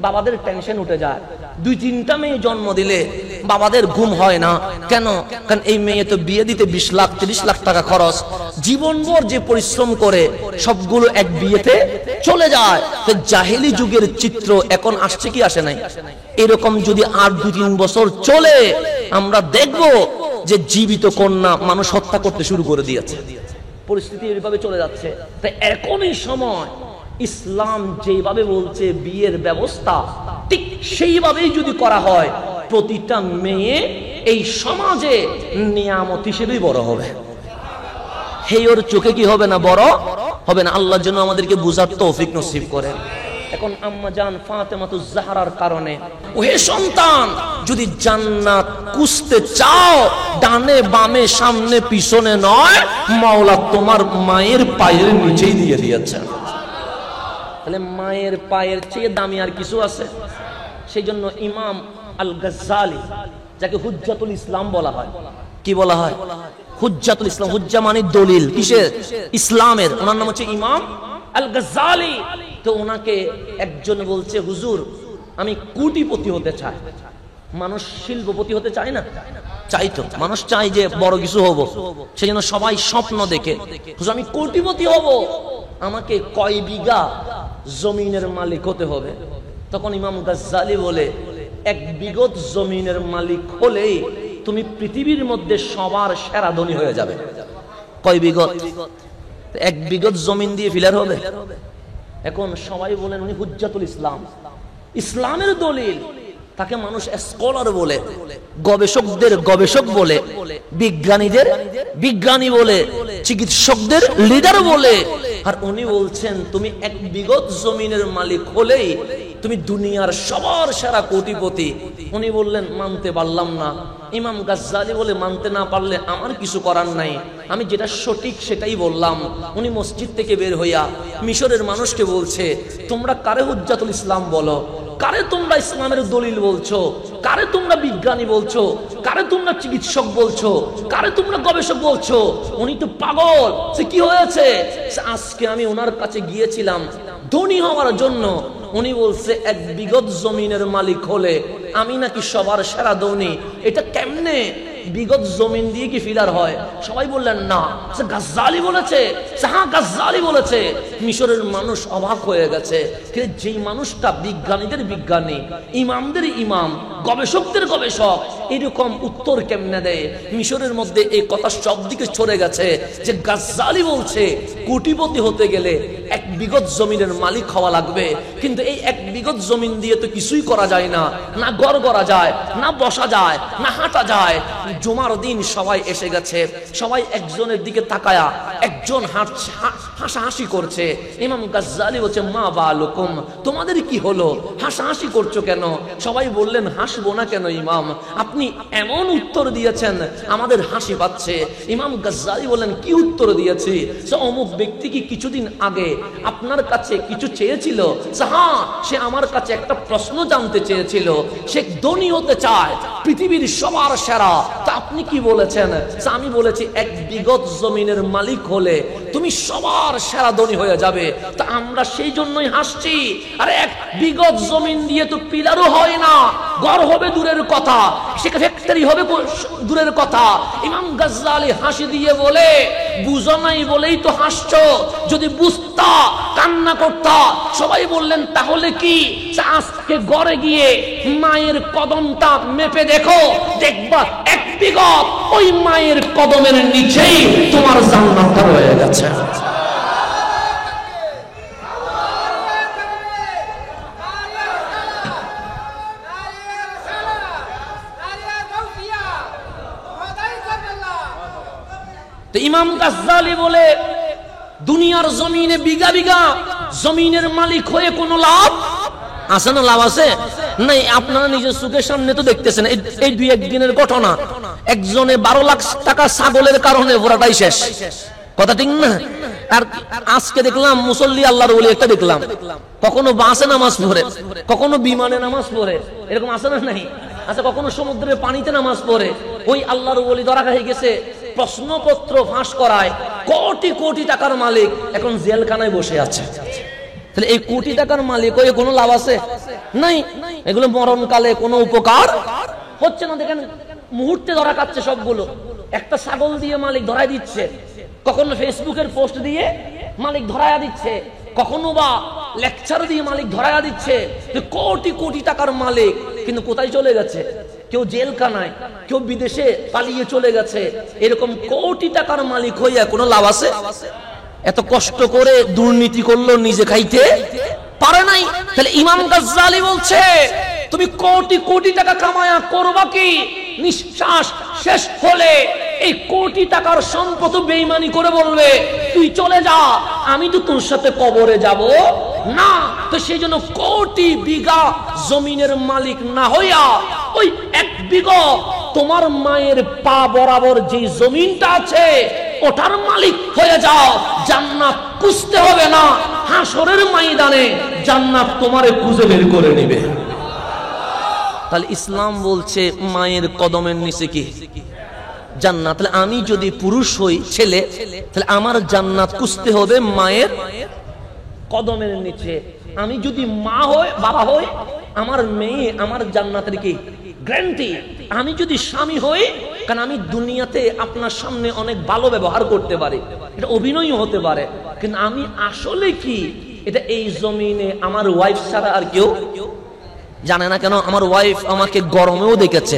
বাবাদের টেনশন উঠে যায়, 2-3টা মেয়ে জন্ম দিলে বাবাদের ঘুম হয় না। কেন? কারণ এই মেয়ে তো বিয়ে দিতে 20 লাখ 30 লাখ টাকা খরচ, জীবনভর যে পরিশ্রম করে সবগুলো এক বিয়েতে চলে যায়। তো জাহেলি যুগের চিত্র এখন আসছে কি আসে নাই? এরকম যদি আর 2-3 বছর চলে, আমরা দেখব যে জীবিত কন্যা মানুষ হত্যা করতে শুরু করে দিয়েছে। পরিস্থিতি এইভাবে চলে যাচ্ছে। তাই এখনই সময়, ইসলাম যেভাবে বলছে বিয়ের ব্যবস্থা, ঠিক সেইভাবেই যদি করা হয়, প্রতিটা মেয়ে এই সমাজে নিয়ামত হিসেবেই বড় হবে। হে ওর চোখে কি হবে না? বড় হবে না। আল্লাহর জন্য আমাদেরকে বুঝার তৌফিক নসিব করেন। এখন আম্মা জান ফাতেমাতুজ জাহরার কারণে, ওহে সন্তান, যদি জান্নাত খুঁজতে চাও, ডানে বামে সামনে পিছনে নয়, মাওলা তোমার মায়ের পায়ের নিচেই দিয়ে দিয়েছেন। তাহলে মায়ের পায়ের চেয়ে দামি আর কিছু আছে? সেই জন্য ইমাম আল গাজ্জালি, যাকে হুজ্জাতুল ইসলাম বলা হয়, কি বলা হয়? হুজ্জাতুল ইসলাম। হুজ্জা মানে দলিল, কিসের? ইসলামের। ওনার নাম হচ্ছে ইমাম আল গাজ্জালি। তো ওনাকে একজন বলছে, হুজুর, আমি কোটিপতি হতে চাই। মানুষ শিল্পপতি হতে চায় না? চাইতো, মানুষ চাই যে বড় কিছু হব, সেই জন্য সবাই স্বপ্ন দেখে, হুজুর আমি কোটিপতি হব, আমাকে কয় বিঘা জমিনের মালিক হতে হবে। তখন ইমাম গাজ্জালি বলে, 1 বিঘত জমিনের মালিক হলেই তুমি পৃথিবীর মধ্যে সবার সেরা ধনী হয়ে যাবে। কয় বিঘত? 1 বিঘত জমিন দিয়ে ফিলার হবে। এখন সবাই বলেন উনি হুজ্জাতুল ইসলাম, ইসলামের দলিল। তাকে মানুষ স্কলার বলে, গবেষকদের গবেষক বলে, বিজ্ঞানীদের বিজ্ঞানী বলে, চিকিৎসকদের লিডার বলে। আর উনি বলছেন তুমি 1 বিঘত জমিনের মালিক হলেই তুমি দুনিয়ার সবার সেরা কোটিপতি। উনি বললেন মানতে পারলাম না। ইমাম গাজ্জালি বলে, মানতে না পারলে আমার কিছু করার নাই, আমি যেটা সঠিক সেটাই বললাম। উনি মসজিদ থেকে বের হইয়া মিশরের মানুষকে বলছে, তোমরা কারে হুজ্জাতুল ইসলাম বলো? কারে তোমরা ইসলামের দলিল বলছো? কারে তোমরা বিজ্ঞানী বলছো? কারে তোমরা চিকিৎসক বলছো? কারে তোমরা গবেষক বলছো? উনি তো পাগল। সে কি হয়েছে? আজকে আমি ওনার কাছে গিয়েছিলাম ধনী হওয়ার জন্য। উনি বলছে 1 বিঘত জমিনের মালিক হলে আমি নাকি সবার সেরা দৌনি। এটা কেমনে বিগত জমিন দিয়ে কি ফিলার হয়? সবাই বললেন না, গাজ্জালি বলেছে। হ্যাঁ, গাজ্জালি বলেছে। মিশরের মানুষ অবাক হয়ে গেছে, যেই মানুষটা বিজ্ঞানীদের বিজ্ঞানী, ইমামদের ইমাম, গবেষকদের গবেষক, এরকম উত্তর কেমনে দেয়? মিশরের মধ্যে এই কথা সব দিকে ছড়ে গেছে যে গাজ্জালি বলছে কোটিপতি হতে গেলে এক বিগত জমিনের মালিক হওয়া লাগবে। কিন্তু এই এক বিগত জমিন দিয়ে তো কিছুই করা যায় না, না ঘর করা যায়, না বসা যায়, না হাঁটা যায়। জুমার দিন সবাই এসে গেছে, সবাই একজনের দিকে তাকায়া একজন হাসাহাসি করছে। ইমাম গাজ্জালি বলছে, মা বালুকুম, তোমাদের কি হলো, হাসাহাসি করছো কেন? সবাই বললেন, হাসবো না কেন ইমাম, আপনি এমন উত্তর দিয়েছেন আমাদের হাসি পাচ্ছে। ইমাম গাজ্জালি বলেন, কি উত্তর দিয়েছি? অমুক ব্যক্তি কি কিছুদিন আগে আপনার কাছে কিছু চেয়েছিল? হ্যাঁ, সে আমার কাছে একটা প্রশ্ন জানতে চেয়েছিল, সে ধনী হতে চায়, পৃথিবীর সবার সেরা। তা আপনি কি বলেছেন? আমি বলেছি এক বিগত জমিনের মালিক হলে তুমি সবার সেরা ধনী হয়ে যাবে। তা আমরা সেই জন্যই হাসছি। আর এক বিগত জমিন দিয়ে তো পিলারও হয় না, ঘর হবে দূরের কথা, সেখানে ফ্যাক্টরি হবে দূরের কথা। ইমাম গাজ্জালি হাসি দিয়ে বলে, বুঝো নাই বলেই তো হাসছো, যদি বুঝতা কান্না করতা। সবাই বললেন, তাহলে কি? আজকে ঘরে গিয়ে মায়ের কদমটা মেপে দেখো, দেখবা এক বিগত ওই মায়ের কদমের নিচেই তোমার জান্নাতটা রয়ে গেছে। ইমাম গাজ্জালি বলে, দুনিয়ার জমিনে বিঘা বিঘা জমিনের মালিক হয়ে কোনো লাভ আছে না? লাভ আছে নাই? আপনারা নিজের চোখের সামনে তো দেখতেছেন, এই দুই একদিনের ঘটনা। একজনে 12 লাখ টাকা ছাগলের কারণে পুরাটাই শেষ, কথা ঠিক না? আর আজকে দেখলাম মুসল্লি আল্লাহর ওলি একটা দেখলাম, কখনো বাসে নামাজ পড়ে, কখনো বিমানে নামাজ পড়ে, এরকম আছে না নাই? আচ্ছা, কখনো সমুদ্রের পানিতে নামাজ পড়ে। ওই আল্লাহর ওলি ধরা হয়ে গেছে, প্রশ্নপত্র ফাঁস করায়, কোটি কোটি টাকার মালিক এখন জেলখানায় বসে আছে। তাহলে এই কোটি টাকার মালিক হয়ে কোনো লাভ আছে? নাই। এগুলো মরণকালে কোনো উপকার হচ্ছে না। দেখেন, মুহূর্তে ধরা খাচ্ছে সবগুলো। একটা ছাগল দিয়ে মালিক ধরায় দিচ্ছে, কখনো ফেসবুকের পোস্ট দিয়ে মালিক ধরায়া দিচ্ছে, কখনো বা লেকচার দিয়ে মালিক ধরায়া দিচ্ছে। কোটি কোটি টাকার মালিক কিন্তু কোথায় চলে গেছে? কেউ জেলখানায়, কেউ বিদেশে পালিয়ে চলে গেছে। এরকম কোটি টাকার মালিক হইয়া কোনো লাভ আছে? এত কষ্ট করে দুর্নীতি করলো, নিজে খাইতে পারে নাই। তাহলে ইমাম গাজ্জালি বলছে, তুমি কোটি কোটি টাকা কামায়া করবা কি? নিঃশ্বাস শেষ হলে এই কোটি টাকার সম্পদ বেঈমানি করে বলবে, তুই চলে যা, আমি তো তোর সাথে কবরে যাব না। তো সেই জন্য কোটি বিঘা জমিনের মালিক না হইয়া ওই এক বিঘা তোমার মায়ের পা বরাবর যে জমিনটা আছে ওটার মালিক হয়ে যাও। জান্নাত খুঁজতে হবে না, হাসরের ময়দানে জান্নাত তোমারে খুঁজে বের করে নেবে। তাহলে ইসলাম বলছে মায়ের কদমের নিচে কি? জান্নাত। তাহলে আমি যদি পুরুষ হই, ছেলে, তাহলে আমার জান্নাত খুঁজতে হবে মায়ের কদমের নিচে। আমি যদি মা হই, বাবা হই, আমার মেয়ে আমার জান্নাতের কি গ্যারান্টি। আমি যদি স্বামী হই, কারণ আমি দুনিয়াতে আপনার সামনে অনেক ভালো ব্যবহার করতে পারি, এটা অভিনয়ও হতে পারে, কিন্তু আমি আসলে কি এটা এই জমিনে আমার ওয়াইফ ছাড়া আর কেউ জানে না। কেন? আমার ওয়াইফ আমাকে গরমেও দেখেছে,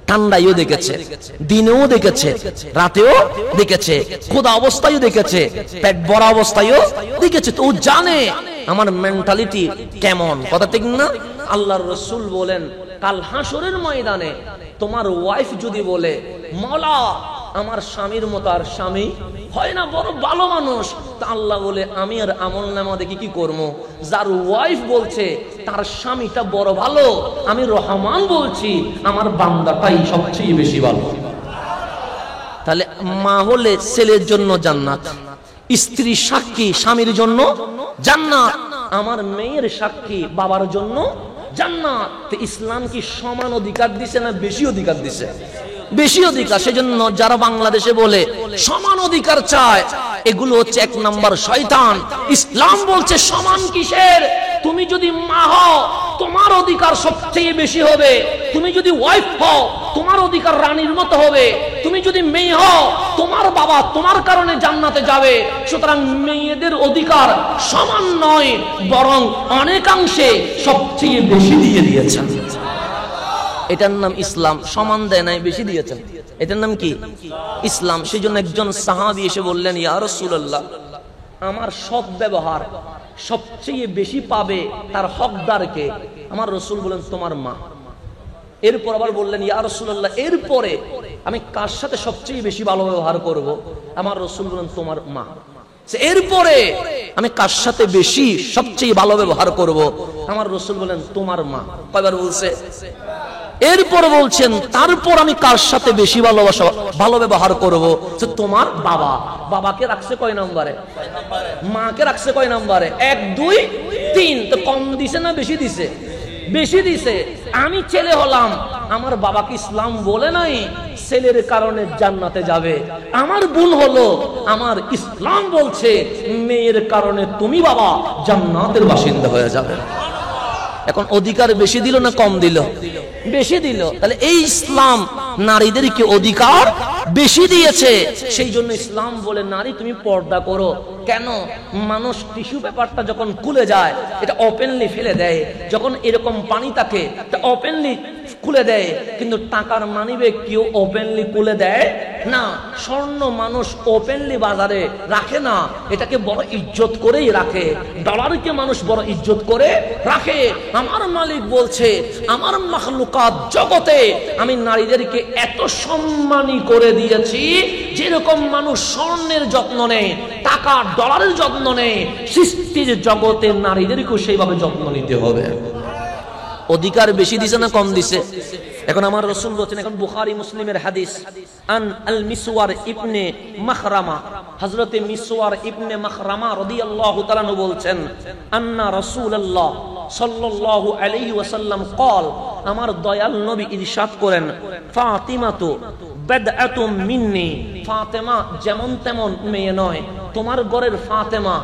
ঠান্ডায়ও দেখেছে, দিনেও দেখেছে, রাতেও দেখেছে, খোদা অবস্থায়ও দেখেছে, পেট ভরা অবস্থায়ও দেখেছে। তো ও জানে আমার মেন্টালিটি কেমন, কথা ঠিক না? আল্লাহর রাসূল বলেন, কাল হাসরের ময়দানে তোমার ওয়াইফ যদি বলে, মওলা আমার স্বামীর মতো আর স্বামী হয় না, বড় ভালো মানুষ, তা আল্লাহ বলে, আমি আর আমলনামা দেখি কি করবো? যার ওয়াইফ বলছে তার স্বামীটা বড় ভালো, আমি রহমান বলছি আমার বান্দাটাই সবচেয়ে বেশি ভালো। তাহলে মা হলে ছেলের জন্য জান্নাত, স্ত্রী সাক্ষী স্বামীর জন্য জান্নাত, আমার মেয়ের সাক্ষী বাবার জন্য জান্নাত। ইসলাম কি সমান অধিকার দিছে না বেশি অধিকার দিছে? বেশি অধিকার। সেজন্য যারা বাংলাদেশে বলে সমান অধিকার চায়, এগুলো হচ্ছে 1 নম্বর শয়তান। ইসলাম বলছে সমান কিসের? তুমি যদি মা হও তোমার অধিকার সবচেয়ে বেশি হবে, তুমি যদি ওয়াইফ হও তোমার অধিকার রানীর মতো হবে, তুমি যদি মেয়ে হও তোমার বাবা তোমার কারণে জান্নাতে যাবে। সুতরাং মেয়েদের অধিকার সমান নয়, বরং অনেকাংশে সবচেয়ে বেশি দিয়ে দিয়েছেন। এটার নাম ইসলাম। সমান দেয় নাই, বেশি দিয়েছেন, এটার নাম কি? ইসলাম। সেই জন্য একজন সাহাবী এসে বললেন, ইয়া রাসূলুল্লাহ, আমার সৎ ব্যবহার সবচেয়ে বেশি পাবে তার হকদারকে। আমার রাসূল বলেন, তোমার মা। এরপর আবার বললেন, ইয়া রাসূলুল্লাহ, এরপরে আমি কার সাথে সবচেয়ে বেশি ভালো ব্যবহার করব? আমার রাসূল বলেন, তোমার মা। এরপরে আমি কার সাথে বেশি সবচেয়ে ভালো ব্যবহার করব? আমার রাসূল বলেন, তোমার মা। কয়বার বলছে? এরপর বলছেন, তারপর আমি কার সাথে বেশি ভালো ব্যবহার করব? তোমার বাবা। বাবাকে রাখছে কয় নম্বরে? মাকে রাখছে কয় নম্বরে? 1 2 3। তো কম দিছে না বেশি দিছে? বেশি দিছে। আমি ছেলে হলাম, আমার বাবাকে ইসলাম বলে নাই ছেলের কারণে জান্নাতে যাবে। আমার বোন হলো, আমার ইসলাম বলছে মেয়ের কারণে তুমি বাবা জান্নাতের বাসিন্দা হয়ে যাবে। এখন অধিকার বেশি দিল না কম দিল? বেশি দিল। তাহলে এই ইসলাম নারীদেরকে অধিকার বেশি দিয়েছে। সেই জন্য ইসলাম বলে, নারী তুমি পর্দা করো। কেন? মানুষ টিস্যু পেপারটা যখন খুলে যায় এটা ওপেনলি ফেলে দেয়, যখন এরকম পানি থাকে এটা ওপেনলি খুলে দেয়, কিন্তু টাকার মানিব্যাগ কেউ ওপেনলি খুলে দেয় না। স্বর্ণ মানুষ ওপেনলি বাজারে রাখে না, এটাকে বড় ইজ্জত করেই রাখে। ডলারকে মানুষ বড় ইজ্জত করে রাখে। আমার মালিক বলছে, আমার মাখলুকাত জগতে আমি নারীদেরকে এত সম্মানী করে দিয়েছি, যেরকম মানুষ স্বর্ণের যত্ন নেয়, টাকা ডলারের যত্ন নেয়, সৃষ্টির জগতে নারীদেরকেও সেইভাবে যত্ন নিতে হবে। অধিকার বেশি দিছে না কম দিছে? এখন আমার রাসূল বলেছেন, এখন বুখারী মুসলিমের হাদিস, আন আল মিসওয়ার ইবনে মাখরামা, হযরতে মিসওয়ার ইবনে মাখরামা রাদিয়াল্লাহু তাআলা বলছেন, আন্না রাসূলুল্লাহ সাল্লাল্লাহু আলাইহি ওয়াসাল্লাম قال, আমার দয়াল নবী ইরশাদ করেন, ফাতিমাতু বাদআতুম মিন্নি, ফাতেমা যেমন তেমন মেয়ে নয়। তোমার ঘরের ফাতেমা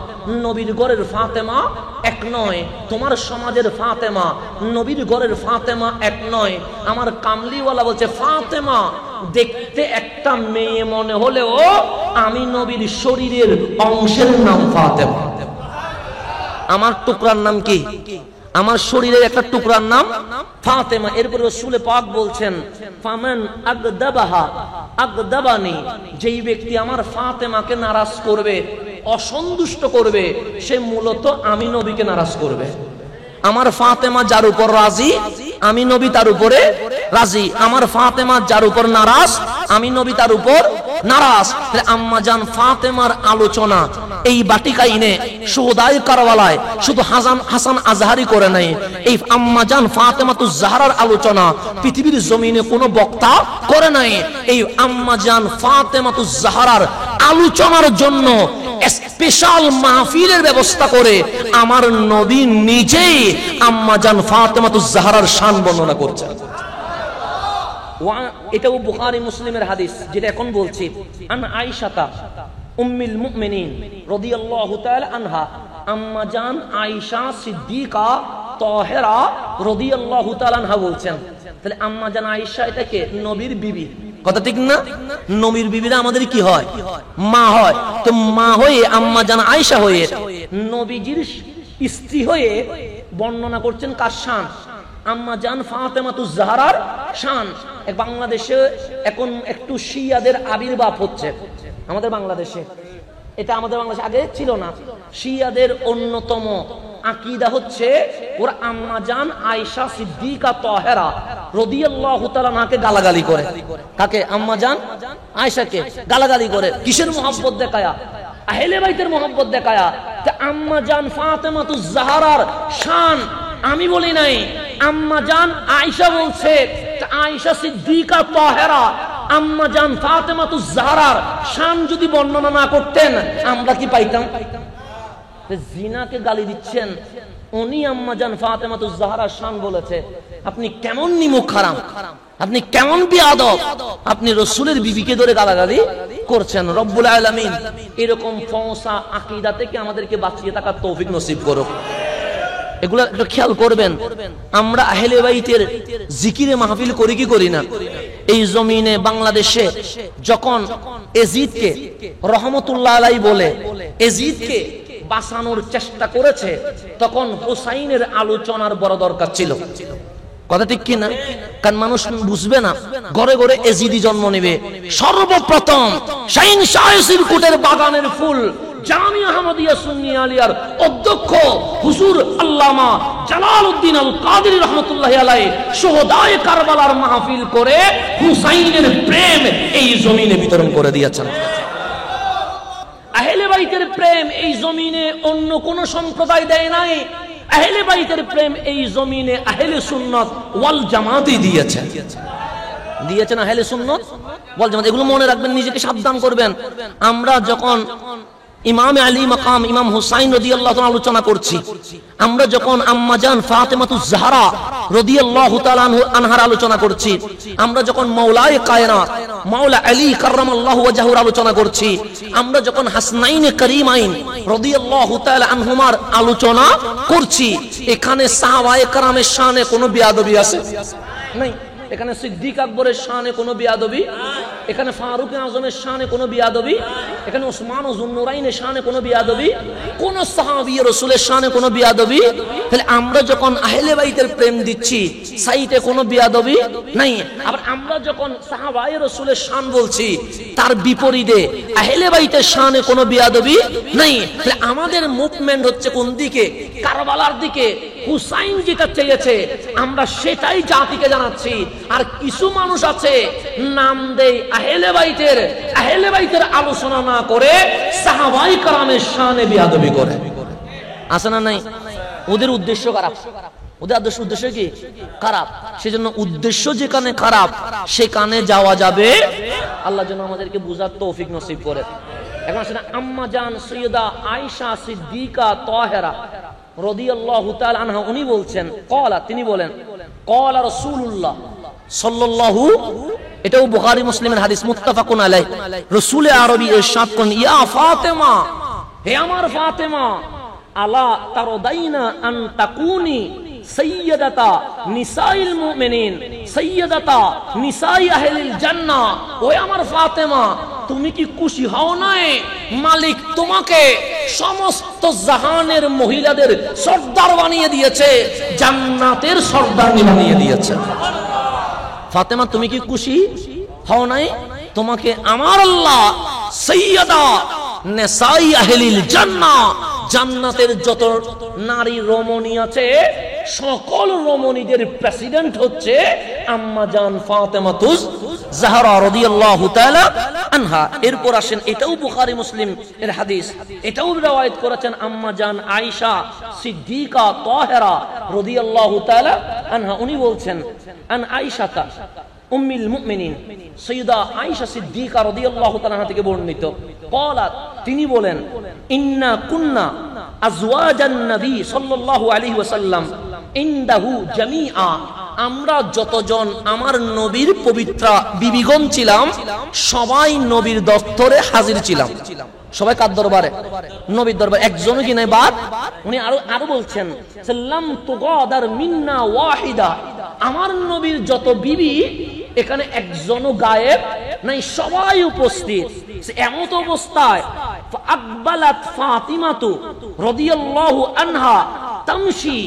নবীর ঘরের ফাতেমা এক নয়, তোমার সমাজের ফাতেমা নবীর ঘরের ফাতেমা এক নয়। আমার কামলিওয়ালা বলছে, ফাতেমা দেখতে একটা মেয়ে মনে হলেও আমি নবীর শরীরের অংশের নাম ফাতেমা। আমার টুকরার নাম কি? আমার শরীরের একটা টুকরার নাম ফাতেমা। এরপর রাসূল পাক বলছেন, ফামান আগদাবাহা আগদাবানি, যেই ব্যক্তি আমার ফাতেমাকে নারাজ করবে, অসন্তুষ্ট করবে, সে মূলত আমি নবীকে নারাজ করবে। আমার ফাতেমা যার উপর রাজি, আমি নবী তার উপরে রাজি। আমার ফাতেমা যার উপর নারাজ, আমি নবী তার উপর নারাজ। আম্মা জান ফাতেমার আলোচনা এই বাটিকাইনে সুহদায়ে কারবালায় শুধু হাসান আজহারি করে নাই, এই আম্মা জান ফাতেমাতুজ জাহরার আলোচনা পৃথিবীর জমিনে কোনো বক্তা করে নাই। এই আম্মা জান ফাতেমাতুজ জাহরার আলোচনার জন্য স্পেশাল মাহফিলের ব্যবস্থা করে আমার নবী নিজেই আম্মা জান ফাতেমাতুজ জাহরার শান বর্ণনা করছেন। এটাও বুখারী মুসলিমের হাদিস, যেটা এখন বলছি। আন আয়েশা উম্মুল মুমিনিন রাদিয়াল্লাহু তাআলা আনহা, আম্মা জান আয়েশা সিদ্দিকা তাহেরা রাদিয়াল্লাহু তাআলা আনহা বলছেন। তাহলে আম্মা জান আয়েশা এটাকে নবীর বিবি, কথা ঠিক না? নবীর বিবিরা আমাদের কি হয়? মা হয়। তো মা হয়ে আম্মা জান আয়েশা হয়ে নবীজির স্ত্রী হয়ে বর্ণনা করছেন কার শান? আম্মা জান ফাতেমাতুজ জাহরার শান। বাংলাদেশে এখন একটু শিয়াদের আবির্ভাব হচ্ছে আমাদের বাংলাদেশে। এটা আমাদের বাংলাদেশে আগে ছিল না। শিয়াদের অন্যতম আকীদা হচ্ছে ওরা আম্মা জান আয়েশা সিদ্দিকা তাহেরা রাদিয়াল্লাহু তাআলা আনহাকে গালাগালি করে। কাকে? আম্মা জান আয়েশাকে গালাগালি করে। কিসের মোহাব্বত দেখায়া? আহলে বাইতের মোহাব্বত দেখায়া। তে আম্মা জান ফাতেমাতুজ জাহরার শান আমি বলি নাই, আম্মা জান আয়েশা বলছে। আয়েশা সিদ্দিকা তাহেরা আম্মা জান ফাতেমাতুজ জাহরার শান যদি বর্ণনা না করতেন আমরা কি পাইতাম? জিনাকে গালি দিচ্ছেন, উনি আম্মা জান ফাতেমাতুজ জাহরার শান বলেছে। আপনি কেমন নিমুখ হারাম, আপনি কেমন বেয়াদব, আপনি রাসূলের বিবিকে ধরে গালাগালি করছেন। রব্বুল আলামিন এরকম ফৌসা আকীদা থেকে আমাদেরকে বাঁচিয়ে থাকার তৌফিক নসিব করুক। এগুলো একটু খেয়াল করবেন। আমরা আহলে বাইতের জিকিরে মাহফিল করি কি করি না? এই জমিনে বাংলাদেশে যখন এজিদকে রহমতুল্লাহ আলাইহি বলে এজিদকে বাঁচানোর চেষ্টা করেছে, তখন হুসাইনের আলোচনার বড় দরকার ছিল। কথা ঠিক কি না? কারণ মানুষ বুঝবে না, ঘরে ঘরে এজিদি জন্ম নেবে। সর্বপ্রথম শাহিন শাহের কোটের বাগানের ফুল জামিয়া আহমদিয়া সুন্নি আলিয়ার অধ্যক্ষ হুজুর আল্লামা জালালউদ্দিন আল কাদেরী রাহমাতুল্লাহি আলাইহি শুহাদায়ে কারবালার মাহফিল করে হুসাইনের প্রেম এই জমিনে বিতরণ করে দিয়েছেন। আহলে বাইতের প্রেম এই জমিনে অন্য কোন সম্প্রদায় দেয় নাই। আহলে বাইতের প্রেম এই জমিনে আহলে সুন্নাত ওয়াল জামাতই দিয়েছেন। আহলে সুন্নাত ওয়াল জামাত। এগুলো মনে রাখবেন, নিজেকে সাবধান করবেন। আমরা যখন ইমাম আলী মাকাম ইমাম হুসাইন রাদিয়াল্লাহু তাআলা আলোচনা করছি, আমরা যখন আম্মা জান ফাতেমাতুজ জাহরা রাদিয়াল্লাহু তাআলা আনহার আলোচনা করছি, আমরা যখন মাওলায়ে কায়নাত মাওলা আলী কাররামাল্লাহু ওয়াজহুর আলোচনা করছি, আমরা যখন হাসনাইনে করিমাইন রাদিয়াল্লাহু তাআলা আনহুমার আলোচনা করছি, এখানে সাহাবায়ে কেরামের শানে কোনো বেয়াদবি আছে? নাই। এখানে সিদ্দিক আকবরের শানে কোনো বেয়াদবি, এখানে ফারুক আজমের শানে কোনো বেয়াদবি, এখানে ওসমান ও যুন্নুরাইনের শানে কোনো বেয়াদবি, কোন সাহাবী রাসূলের শানে কোনো বেয়াদবি। তাহলে আমরা যখন আহলে বাইতের প্রেম দিচ্ছি, সাইতে কোনো বেয়াদবি নাই। আবার আমরা যখন সাহাবায়ে রাসূলের শান বলছি, তার বিপরীতে আহলে বাইতের শানে কোনো বেয়াদবি নাই। তাহলে আমাদের মুভমেন্ট হচ্ছে কোন দিকে? কারবালার দিকে। হুসাইন যেটা চেয়েছে আমরা সেটাই জাতিকে জানাচ্ছি। আর কিছু মানুষ আছে নাম দেয় আহলে বাইতের আলোচনা না করে সাহাবায়ে কেরামের শানে বেয়াদবি করে। আছে না নাই? ওদের উদ্দেশ্য খারাপ। ওদের উদ্দেশ্য কি? খারাপ। সেজন্য উদ্দেশ্য যেখানে খারাপ সেখানে যাওয়া যাবে। আল্লাহ যেন আমাদেরকে বুঝার তৌফিক নসিব করে। এখন আসলে আম্মা জান সৈয়দা আয়েশা সিদ্দিকা তাহেরা রাদিয়াল্লাহু তাআলা আনহা উনি বলছেন, তিনি বলেন ক্বালা রাসূলুল্লাহ সাল্লাল্লাহু, এটাও বুখারী মুসলিমের হাদিস মুত্তাফাকুন আলাইহি, রাসূল আরবী ইরশাদ করেন, ইয়া ফাতেমা, হে আমার ফাতেমা, আলা তারদাইনা আন তাকুনি সাইয়্যিদাতা নিসাইল মুমিনিন সাইয়্যিদাতা নিসাই আহলিল জান্নাহ। ও আমার ফাতেমা, তুমি কি খুশি হও নাই মালিক তোমাকে সমস্ত জাহানের মহিলাদের সর্দার বানিয়ে দিয়েছে, জান্নাতের সর্দারনি বানিয়ে দিয়েছে। ফাতেমা, তুমি কি খুশি হও নাই? তোমাকে আমার আল্লাহ সাইয়্যিদা নিসাই আহলিল জান্নাহ, জান্নাতের যত নারী রমণী আছে সকল রমণীদের প্রেসিডেন্ট হচ্ছে আম্মা জান ফাতেমাতুজ জাহরা রাদিয়াল্লাহু তাআলা আনহা। এরপর আসেন, এটাও বুখারী মুসলিম এর হাদিস, এটাও রওয়ায়াত করেছেন আম্মা জান আয়েশা সিদ্দিকা তাহেরা রাদিয়াল্লাহু তাআলা আনহা। উনি বলছেন, আন আয়েশাতা উম্মুল মুমিনিন, সাইয়্যিদা আয়েশা সিদ্দিকা রাদিয়াল্লাহু তাআলা আনহা থেকে বর্ণিত, ক্বালাত, তিনি বলেন, ইন্না কুন্না আজওয়াজান নবী সাল্লাল্লাহু আলাইহি ওয়াসাল্লাম ইনদাহু জামিআ, আমরা যতজন আমার নবীর পবিত্র বিবিগণ ছিলাম সবাই নবীর দফতরে হাজির ছিলাম। সবাই কার দরবারে? নবীর দরবারে। একজনও কি নাই বাদ। উনি আরো বলছেন, সাল্লাম তুগাদার মিন্না ওয়াহিদা, আমার নবীর যত বিবি এখানে একজনও গায়েব নাই, সবাই উপস্থিত। এমন অবস্থায় আকবালাত ফাতিমাতু রাদিয়াল্লাহু আনহা তামশি,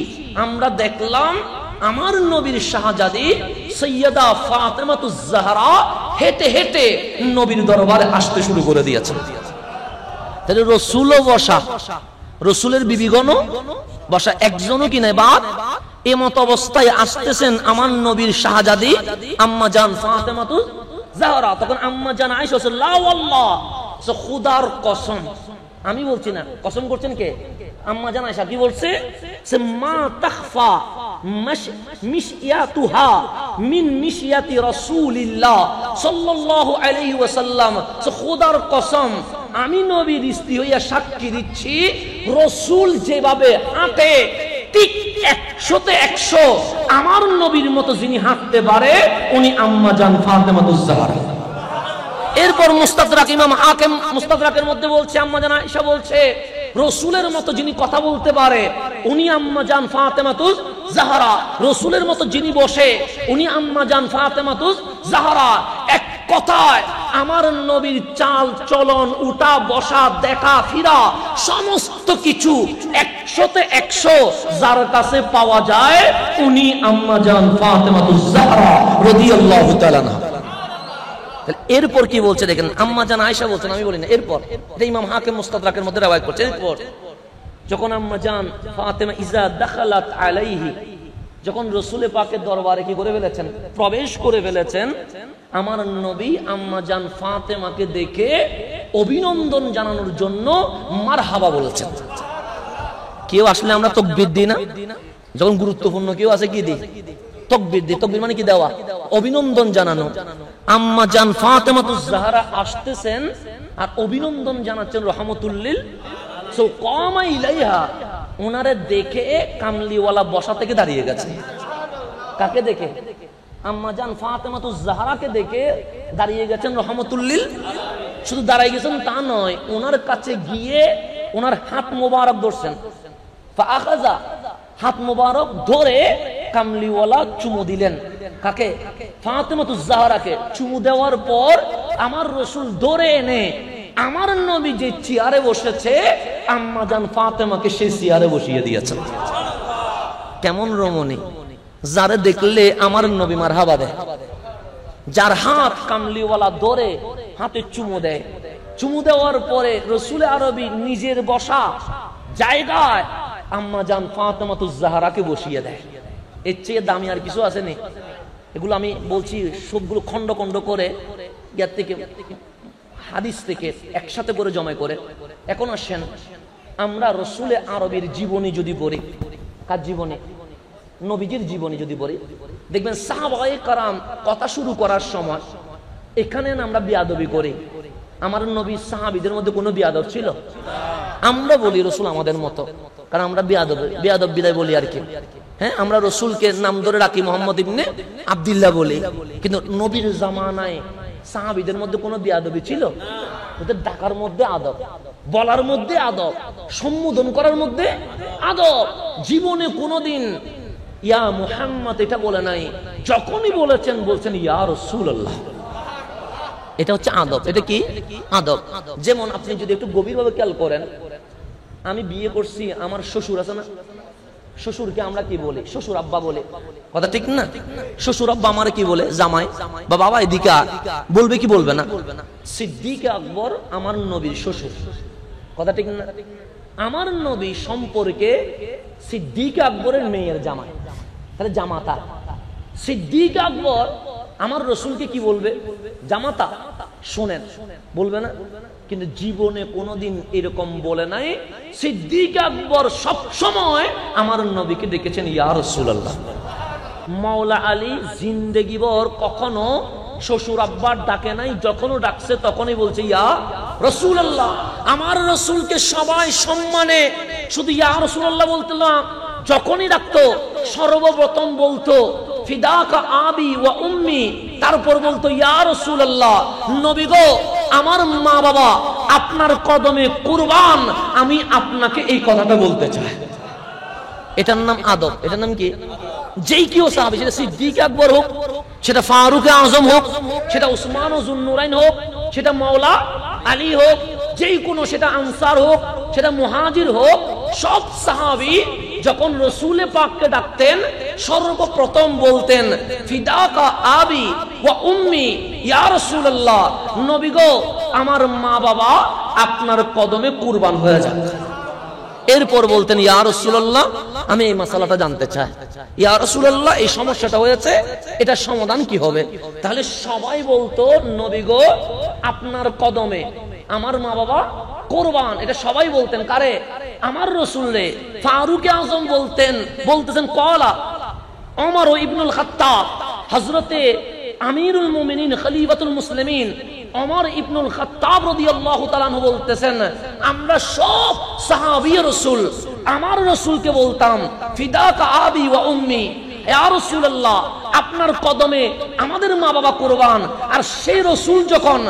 আমরা দেখলাম আমার নবীর শাহজাদি সৈয়দা ফাতেমাতুজ জাহরা হেঁটে হেঁটে নবীর দরবারে আসতে শুরু করে দিয়েছেন। তাহলে রাসূলও বসা, রাসূলের বিবিগণও বসা, একজনও কি নাই বাদ। এমত অবস্থায় আসতেছেন আমার নবীর শাহজাদি আম্মা জান ফাতেমাতুজ জাহরা। তখন আম্মা জান আয়েশা লা ওয়াল্লাহ, খুদার কসম, আমি বলছি না, কসম করছেন কে? আম্মা জান আয়েশা কি বলছে? সে মা তাখফা মিশিয়াতুহা মিন মিশিয়াতি রাসূলিল্লাহ সাল্লাল্লাহু আলাইহি ওয়াসাল্লাম। খুদার কসম, আমি নবীর স্ত্রী হইয়া সাক্ষী দিচ্ছি, রাসূল যেভাবে হাঁটে ঠিক 100তে 100 আমার নবীর মতো যিনি হাঁটতে পারে উনি আম্মা জান ফাতেমাতুজ জাহরা। এরপর মুস্তাদরাক ইমাম হাকিম মুস্তাদরাকের মধ্যে বলছে, আম্মা জান আয়েশা বলছে, রসুলের মতো যিনি কথা বলতে পারে উনি আম্মা জান ফাতেমাতুজ জাহরা, রসুলের মতো যিনি বসে উনি আম্মা জান ফাতেমাতুজ জাহরা। এক কথায় আমার নবীর চাল চলন, উঠা বসা, দেখা ফিরা সমস্ত কিছু 100তে 100 যার কাছে পাওয়া যায় উনি আম্মা জান ফাতেমাতুজ জাহরা রাদিয়াল্লাহু তাআলা আনহা। এরপর কি বলছে দেখেন, আম্মা জান আয়েশা বলছেন, আমি বলি না, এরপর এটা ইমাম হাকিম মুস্তাদরাকের মধ্যে রওয়ায়াত করছে। এরপর যখন আম্মা জান ফাতেমা ইজা দাখালাত আলাইহি, যখন রাসূল পাকের দরবারে কি করে ফেলেছেন, প্রবেশ করে ফেলেছেন, আমার নবী আম্মা জান ফাতেমাকে দেখে অভিনন্দন জানানোর জন্য মারহাবা বলেছেন। কেউ আসলে আমরা তাকবীর দিই না, যখন গুরুত্বপূর্ণ কেউ আছে কি দিই, তাকবীর দিই। তাকবীর মানে কি দেওয়া, অভিনন্দন জানানো। আম্মা জান ফাতেমাতুজ জাহরা আসতেছেন আর অভিনন্দন জানাচ্ছেন রহমাতুল লিল সো কামা ইলাইহা, ওনারে দেখে কামলিওয়ালা বসা থেকে দাঁড়িয়ে গেছে। কাকে দেখে? আম্মা জান ফাতেমাতুজ জাহরাকে দেখে দাঁড়িয়ে গেছেন রহমাতুল লিল। শুধু দাঁড়িয়ে গেছেন তা নয়, ওনার কাছে গিয়ে ওনার হাত মোবারক ধরছেন। ফাআখাযা, হাত মোবারক ধরে কামলিওয়ালা চুমু দিলেন। কাকে? ফাতেমাতুজ জাহরাকে। চুমু দেওয়ার পর আমার রাসূল ধরে এনে আমার নবী যে চেয়ারে বসেছে আম্মা জান ফাতেমাকে সেই চেয়ারে বসিয়ে দিয়েছেন। কেমন রমণী, যারে দেখলে আমার নবী মারহাবা দেয়, যার হাত কামলিওয়ালা ধরে হাতে চুমু দেয়। চুমু দেওয়ার পরে রাসূল আরবি নিজের বসা জায়গায় আম্মা জান ফাতেমাতুজ জাহরাকে বসিয়ে দেয়। এর চেয়ে দামি আর কিছু আছে নি? এগুলো আমি বলছি সবগুলো খন্ড খন্ড করে ইয়ার থেকে হাদিস থেকে একসাথে করে জমা করে। এখন আসেন আমরা রাসূল আরবির জীবনী যদি পড়ি, কার জীবনী? নবীজির জীবনী যদি পড়ি, দেখবেন সাহাবায়ে কেরাম কথা শুরু করার সময় এখানে আমরা বিয়াদবি করি। আমার নবী সাহাবীদের মধ্যে কোনো বিয়াদব ছিল? আমরা বলি রাসূল আমাদের মতো, কারণ আমরা বিয়াদব বিদায় বলি আর কি। হ্যাঁ, আমরা রাসূলকে নাম ধরে রাখি মোহাম্মদ ইবনে আব্দুল্লাহ বলি, কিন্তু নবীর জামানায় সাহাবীদের মধ্যে কোনো বিয়াদবি ছিল? ওদের ডাকার মধ্যে আদব, বলার মধ্যে আদব, সম্বোধন করার মধ্যে আদব। জীবনে কোনোদিন ইয়া মুহাম্মদ এটা বলে নাই, যখনই বলেছেন বলছেন ইয়া রাসূলুল্লাহ। এটা হচ্ছে আদব। এটা কি আদব? যেমন আপনি যদি একটু গভীরভাবে খেয়াল করেন, আমি বিয়ে করছি, আমার শ্বশুর আছে না, শ্বশুরকে আমরা কি বলি? শ্বশুর আব্বা বলে, কথা ঠিক না? শ্বশুর আব্বা আমারে কি বলে? জামাই বা বাবা। এদিকে বলবে কি বলবে না? সিদ্দিক আকবর আমার নবীর শ্বশুর, কথা ঠিক না? আমার নবী সম্পর্কে সিদ্দিক আকবরের মেয়ের জামাই, তাহলে জামাতা। সিদ্দিক আকবর আমার রাসূলকে কি বলবে? জামাতা। শুনেন, বলবে না? কিন্তু জীবনে কোনোদিন এরকম বলে নাই। সিদ্দিক আকবর সব সময় আমার নবীকে ডেকেছেন ইয়া রাসূলুল্লাহ। মাওলা আলী জিন্দেগি ভর কখনো শ্বশুর আব্বার ডাকে নাই, যখনও ডাকছে তখনই বলছে ইয়া রাসূলুল্লাহ। আমার রাসূলকে সবাই সম্মানে শুধু ইয়া রাসূলুল্লাহ বলতো না, যখনই ডাকতো সর্বপ্রথম বলতো ফিদাকা আবি ওয়া উম্মি, তারপর বলতো ইয়া রাসূলুল্লাহ, নবী গো আমার মা বাবা আপনার কদমে কুরবান, আমি আপনাকে এই কথাটা বলতে চাই। এটার নাম আদব। এটার নাম কি? যেই কেউ সাহাবী, সেটা সিদ্দিক আকবর হোক, সেটা ফারুক আজম হোক, সেটা উসমান ও যুন্নুরাইন হোক, সেটা মাওলা আলী হোক, যেই কোনো, সেটা আনসার হোক, সেটা মুহাজির হোক, সব সাহাবী যখন রাসূল পাককে ডাকতেন সর্বপ্রথম বলতেন ফিদাকা আবি ওয়া উম্মি ইয়া রাসূলুল্লাহ, নবী গো আমার মা বাবা আপনার কদমে কুরবান হয়ে যাক। এরপর বলতেন ইয়া রাসূলুল্লাহ, আমি এই মাসালাটা জানতে চাই, ইয়া রাসূলুল্লাহ এই সমস্যাটা হয়েছে, এটা সমাধান কি হবে? তাহলে সবাই বলতো নবী গো আপনার কদমে আমার মা বাবা কুরবান। এটা সবাই বলতেন। কারে? আমার রাসূলে। ফারুক আজম বলতেছেন কলা ওমর ইবনুল খাত্তাব, হযরতে আমিরুল মুমিনিন খলিফাতুল মুসলিমিন ওমর ইবনুল খাত্তাব রাদিয়াল্লাহু তাআলা আনহু বলতেছেন, আমরা সব সাহাবী রাসূল আমার রাসূলকে বলতাম ফিদাকা আবি ওয়া উম্মি, ইয়া রাসূলুল্লাহ আপনার কদমে আমাদের মা বাবা কুরবান। আর সেই রাসূল যখন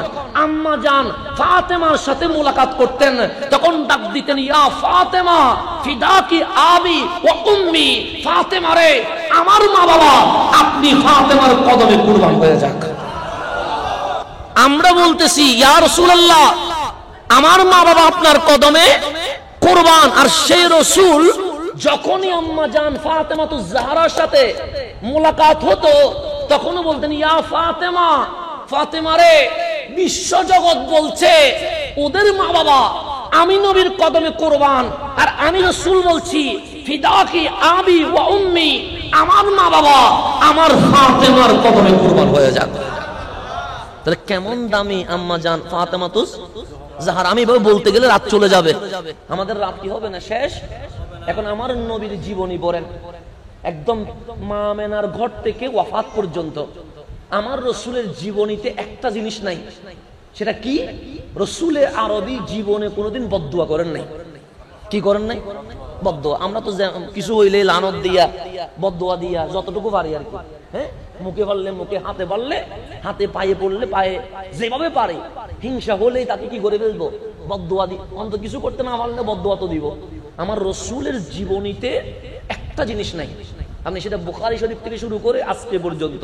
আম্মা জান ফাতেমার সাথে মোলাকাত করতেন তখন ডাক দিতেন, ইয়া ফাতেমা ফিদাকি আবি ওয়া উম্মি, ফাতেমা রে আমার মা বাবা আপনি ফাতেমার কদমে কুরবান হয়ে যাক। আমরা বলতেছি ইয়া রাসূলুল্লাহ আমার মা বাবা আপনার কদমে কুরবান। আর সেই রাসূল যখনই আম্মা জান ফাতেমাতুজ জাহরার সাথে মোলাকাত হতো তখনও বলতেন, ইয়া ফাতেমা, ফাতেমা রে বিশ্ব জগৎ বলছে ওদের মা বাবা আমি নবীর কদমে কুরবান, আর আমি রাসূল বলছি ফিদাকি আবি ওয়া উম্মি, আমার মা বাবা আমার ফাতেমার কদমে কুরবান হয়ে যাক। তাহলে কেমন দামি আম্মা জান ফাতেমাতুজ জাহরা। আমি এভাবে বলতে গেলে রাত চলে যাবে, আমাদের রাত কি হবে না শেষ। এখন আমার নবীর জীবনী পড়েন, একদম মা আমেনার ঘর থেকে ওয়াফাত পর্যন্ত আমার রাসূলের জীবনীতে একটা জিনিস নাই, সেটা কি? রাসূলের আরবি জীবনে কোনোদিন বদদুয়া করেন নাই। কি করেন নাই? বদদুয়া। আমরা তো কিছু হইলে লানত দিয়া বদদুয়া দিয়া যতটুকু পারি আর কি, হ্যাঁ, মুখে পারলে মুখে, হাতে পারলে হাতে, পায়ে পড়লে পায়ে, যেভাবে পারে। হিংসা হলেই তাকে কি করে ফেলবো? বদদুয়া দি। অন্তত কিছু করতে না পারলে বদদুয়া তো দিব। আমার রাসূলের জীবনীতে একটা জিনিস নাই। আপনি সেটা বুখারী শরীফ থেকে শুরু করে আজকে পর্যন্ত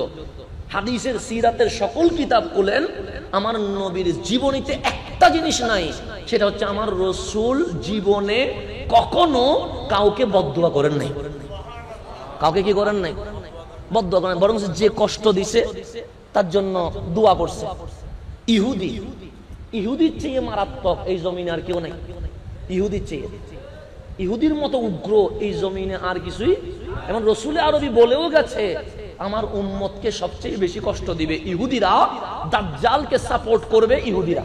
হাদিসের সিরাতের সকল কিতাব খুলেন, আমার নবীর জীবনীতে একটা জিনিস নাই, সেটা হচ্ছে আমার রাসূল জীবনে কখনো কাউকে বদদুয়া করেন নাই। কাউকে কি করেন নাই? বদদুয়া করেন। বরং যে কষ্ট দিছে তার জন্য দোয়া করছে। ইহুদির চেয়ে মারাত্মক এই জমিনে আর কেউ নাই। ইহুদির চেয়ে, ইহুদির মতো উগ্র এই জমিনে আর কিছুই। এবং রাসূল আরবি বলেও গেছে আমার উম্মতকে সবচেয়ে বেশি কষ্ট দিবে ইহুদিরা, দাজ্জালকে সাপোর্ট করবে ইহুদিরা।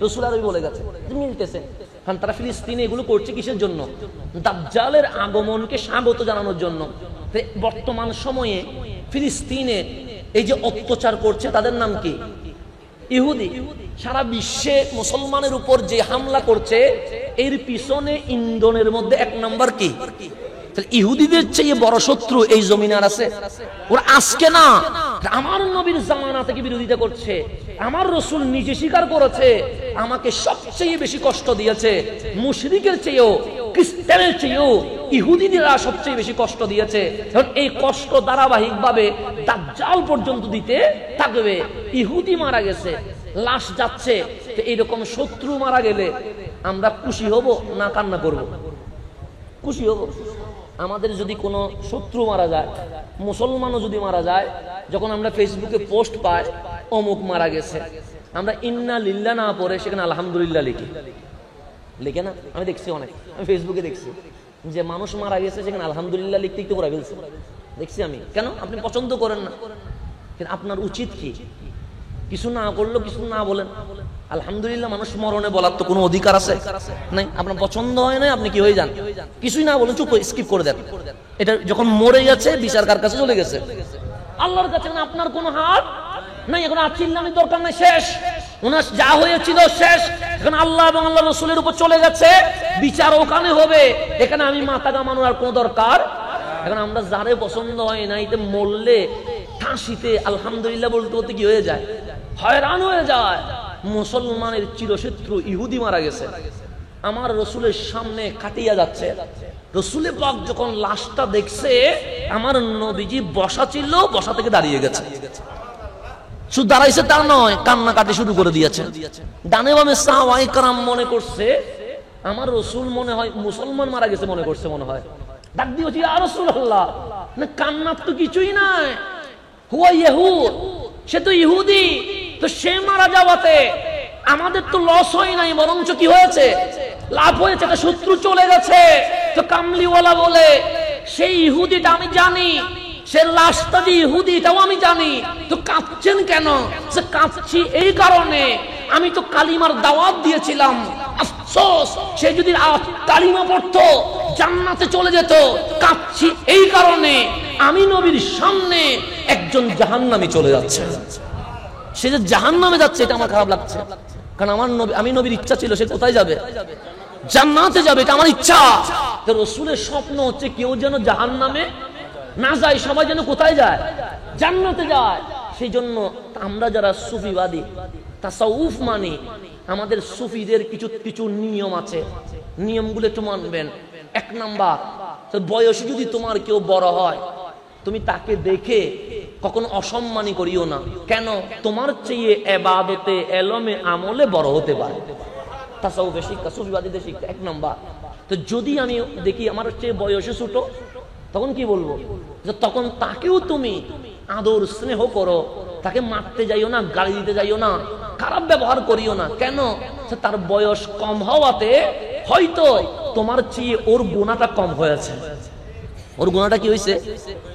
রাসূল আরবি বলে গেছে, মিলতেছে। কারণ তারা ফিলিস্তিনে এগুলো করছে কিসের জন্য? দাজ্জালের আগমনকে স্বাগত জানানোর জন্য। বর্তমান সময়ে ফিলিস্তিনে এই যে অত্যাচার করছে তাদের নাম কি? ইহুদি। সারা বিশ্বে মুসলমানের উপর যে হামলা করছে এর পিছনে ইন্ধনের মধ্যে এক নাম্বার কি? ইহুদিদের চেয়ে বড় শত্রু এই জমিনে আর আছে? ওরা আজকে না, আমার নবীর জামানা থেকে বিরোধিতা করছে। আমার রাসূল নিজে স্বীকার করেছে আমাকে সবচেয়ে বেশি কষ্ট দিয়েছে। মুশরিকের চেয়েও, খ্রিস্টানের চেয়েও ইহুদিরা সবচেয়ে বেশি কষ্ট দিয়েছে। এখন এই কষ্ট ধারাবাহিকভাবে দাজ্জাল পর্যন্ত দিতে থাকবে। ইহুদি মারা গেছে, লাশ যাচ্ছে, তো এইরকম শত্রু মারা গেলে আমরা খুশি হব না কান্না করব? খুশি হব। আমাদের যদি কোনো শত্রু মারা যায়, মুসলমানও যদি মারা যায়, যখন আমরা ফেসবুকে পোস্ট পাই অমুক মারা গেছে, আমরা ইন্না লিল্লাহ না পড়ে সেখানে আলহামদুলিল্লাহ লিখি। লিখে না? আমি দেখছি অনেক, আমি ফেসবুকে দেখছি যে মানুষ মারা গেছে সেখানে আলহামদুলিল্লাহ লিখতে লিখতে করে ফেলছে। দেখছি আমি। কেন? আপনি পছন্দ করেন না, কিন্তু আপনার উচিত কি? কিছু না করলেও কিছু না বলেন। আলহামদুলিল্লাহ মানুষ মরণে বলার তো কোনো অধিকার আছে নাই? আপনার পছন্দ হয় না, আপনি কি হয়ে যান? কিছুই না বলেন, চুপ স্কিপ করে দেন। এটা যখন মরে গেছে বিচার কার কাছে চলে গেছে? আল্লাহর কাছে। আপনার কোনো হাত নাই, এখন আর চিল্লানির দরকার নাই, শেষ। ওনার যা হয়েছিল শেষ। এখন আল্লাহ এবং আল্লাহ রাসূলের উপর চলে গেছে, বিচার ওখানে হবে। এখানে আমি মাথা ঘামানোর আর কোনো দরকার। এখন আমরা যারে পছন্দ হয় না, এতে মরলে ফাঁসিতে আলহামদুলিল্লাহ বলতে বলতে কি হয়ে যায়? হয়রান হয়ে যায়। মুসলমানের চিরশত্রু ইহুদি মারা গেছে, আমার রাসূলের সামনে কাটিয়া যাচ্ছে। রাসূল পাক যখন লাশটা দেখছে, আমার নবীজি বসা ছিল, বসা থেকে দাঁড়িয়ে গেছে। শুধু দাঁড়াইছে তা নয়, কান্নাকাটি শুরু করে দিয়েছে। ডানে বামে সাহাবায়ে কেরাম মনে করছে আমার রাসূল মনে হয় মুসলমান মারা গেছে, মনে করছে মনে হয়। ডাক দিয়েছে, ইয়া রাসূলুল্লাহ, না কান্নার তো কিছুই নাই, হুয়া ইহুদ, সে তো ইহুদি, তো সে মারা যাওয়াতে আমাদের তো লস হয় নাই, বরঞ্চ কি হয়েছে? লাভ হয়েছে। একটা শত্রু চলে গেছে। তো কামলিওয়ালা বলে সেই ইহুদিটা আমি জানি, সে লাশটা যে ইহুদি এটাও আমি জানি। তো কাঁদছেন কেন? সে কাঁদছি এই কারণে, আমি তো কালিমার দাওয়াত দিয়েছিলাম, আফসোস সে যদি কালিমা পড়তো জান্নাতে চলে যেত। কাঁদছি এই কারণে, আমি নবীর সামনে একজন জাহান্নামী চলে যাচ্ছে, সে যে জাহান্নামে যাচ্ছে এটা আমার খারাপ লাগছে। কারণ আমার নবী, আমি নবীর ইচ্ছা ছিল সে কোথায় যাবে? জান্নাতে যাবে, এটা আমার ইচ্ছা। তো রাসূলের স্বপ্ন হচ্ছে কেউ যেন জাহান্নামে না যায়, সবাই যেন কোথায় যায়? জান্নাতে যায়। সেই জন্য আমরা যারা সুফিবাদী, তাসাউফ মানি, আমাদের সুফিদের কিছু কিছু নিয়ম আছে, নিয়মগুলো একটু মানবেন। 1 নাম্বার, বয়সে যদি তোমার কেউ বড় হয়, তুমি তাকে দেখে কখনো অসম্মানী করিও না। কেন? তোমার চেয়ে ইবাদতে, এলমে, আমলে বড় হতে পারে। তাসাউফের শিক্ষা, সুফিবাদীদের শিক্ষা 1 নাম্বার। তো যদি আমি দেখি আমার চেয়ে বয়সে ছোট, তখন কি বলবো? যে তখন তাকেও তুমি আদর স্নেহ করো, তাকে মারতে যাইও না, গালি দিতে যাইও না, খারাপ ব্যবহার করিও না। কেন? তার বয়স কম হওয়াতে হয়তো তোমার চেয়ে ওর গুণাটা কম হয়েছে। ওর গুণাটা কি হয়েছে?